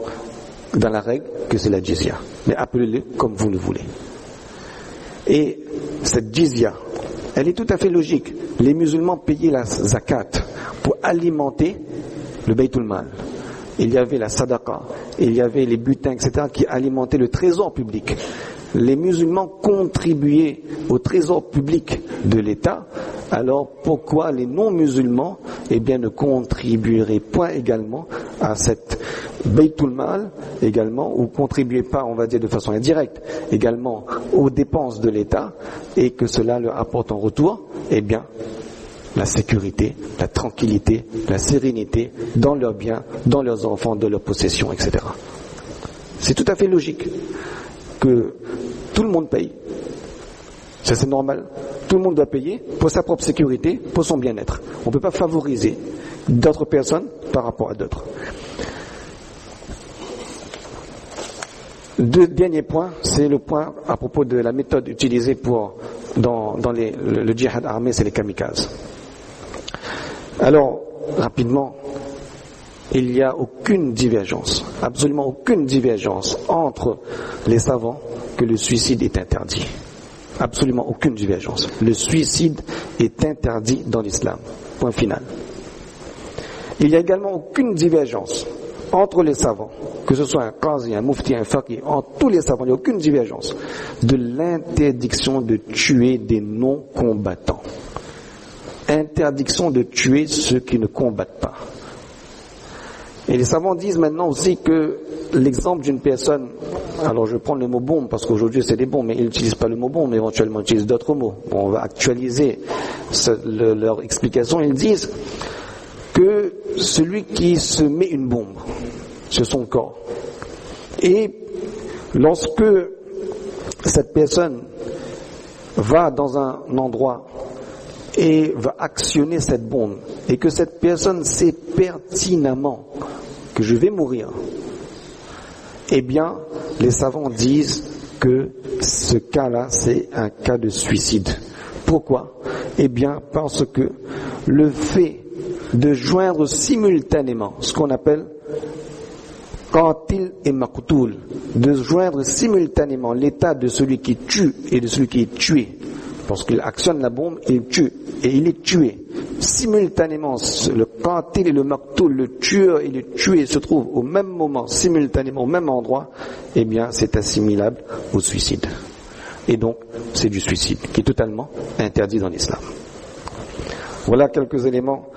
dans la règle que c'est la jizya. Mais appelez-le comme vous le voulez. Et cette jizya, elle est tout à fait logique. Les musulmans payaient la zakat pour alimenter le baytul mal. Il y avait la sadaqa, il y avait les butins, etc., qui alimentaient le trésor public. Les musulmans contribuaient au trésor public de l'État. Alors pourquoi les non-musulmans, ne contribueraient point également à cette Baytul Mal également, ou contribuaient pas, on va dire de façon indirecte, également aux dépenses de l'État, et que cela leur apporte en retour, la sécurité, la tranquillité, la sérénité dans leurs biens, dans leurs enfants, dans leurs possessions, etc. C'est tout à fait logique que tout le monde paye. Ça c'est normal. Tout le monde doit payer pour sa propre sécurité, pour son bien-être. On ne peut pas favoriser d'autres personnes par rapport à d'autres. Deux derniers points, c'est le point à propos de la méthode utilisée dans le djihad armé, c'est les kamikazes. Alors, rapidement, il n'y a aucune divergence, absolument aucune divergence entre les savants que le suicide est interdit. Absolument aucune divergence. Le suicide est interdit dans l'islam. Point final. Il n'y a également aucune divergence entre les savants, que ce soit un qazi, un mufti, un faqih, entre tous les savants, il n'y a aucune divergence de l'interdiction de tuer des non-combattants. Interdiction de tuer ceux qui ne combattent pas. Et les savants disent maintenant aussi que l'exemple d'une personne, alors je vais prendre le mot bombe parce qu'aujourd'hui c'est des bombes, mais ils n'utilisent pas le mot bombe, mais éventuellement ils utilisent d'autres mots. Bon, on va actualiser leur explication. Ils disent que celui qui se met une bombe sur son corps, et lorsque cette personne va dans un endroit et va actionner cette bombe, et que cette personne sait pertinemment que je vais mourir, eh bien, les savants disent que ce cas-là, c'est un cas de suicide. Pourquoi? Eh bien, parce que le fait de joindre simultanément ce qu'on appelle qatil et maqtoul, de joindre simultanément l'état de celui qui tue et de celui qui est tué, parce qu'il actionne la bombe, il tue, et il est tué. Simultanément, le qatil et le maqtoul, le tueur et le tué se trouvent au même moment, simultanément, au même endroit, eh bien, c'est assimilable au suicide. Et donc, c'est du suicide, qui est totalement interdit dans l'islam. Voilà quelques éléments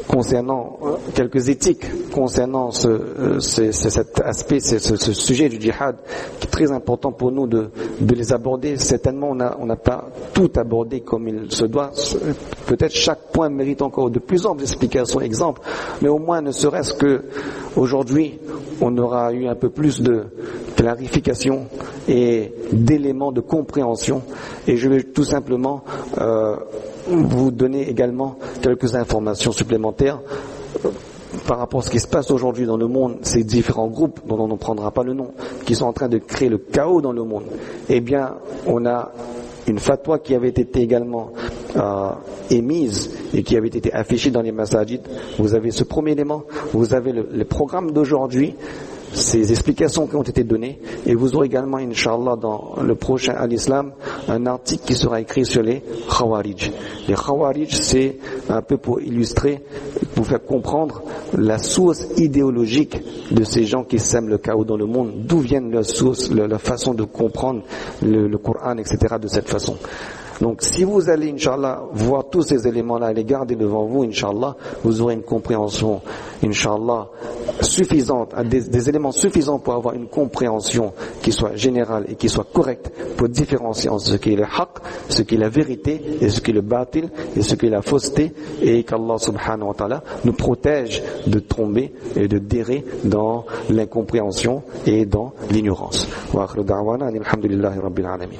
concernant, quelques éthiques concernant cet aspect, ce sujet du djihad qui est très important pour nous de les aborder. Certainement on n'a pas tout abordé comme il se doit. Peut-être chaque point mérite encore de plus amples explications, exemples, mais au moins ne serait-ce que aujourd'hui on aura eu un peu plus de clarification et d'éléments de compréhension, et je vais tout simplement vous donner également quelques informations supplémentaires par rapport à ce qui se passe aujourd'hui dans le monde, ces différents groupes dont on ne prendra pas le nom, qui sont en train de créer le chaos dans le monde. Eh bien, on a une fatwa qui avait été également émise et qui avait été affichée dans les masajid. Vous avez ce premier élément, vous avez le programme d'aujourd'hui, ces explications qui ont été données, et vous aurez également, Inch'Allah, dans le prochain Al-Islam, un article qui sera écrit sur les Khawarij. Les Khawarij, c'est un peu pour illustrer, pour faire comprendre la source idéologique de ces gens qui sèment le chaos dans le monde, d'où viennent leurs sources, leur façon de comprendre le Coran, etc., de cette façon. Donc, si vous allez, Inch'Allah, voir tous ces éléments-là et les garder devant vous, Inch'Allah, vous aurez une compréhension, Inch'Allah, suffisante, des éléments suffisants pour avoir une compréhension qui soit générale et qui soit correcte pour différencier entre ce qui est le haqq, ce qui est la vérité, et ce qui est le batil, et ce qui est la fausseté, et qu'Allah subhanahu wa ta'ala nous protège de tomber et de d'errer dans l'incompréhension et dans l'ignorance. Wa akhiru da'wana alhamdulillahi rabbil alamin.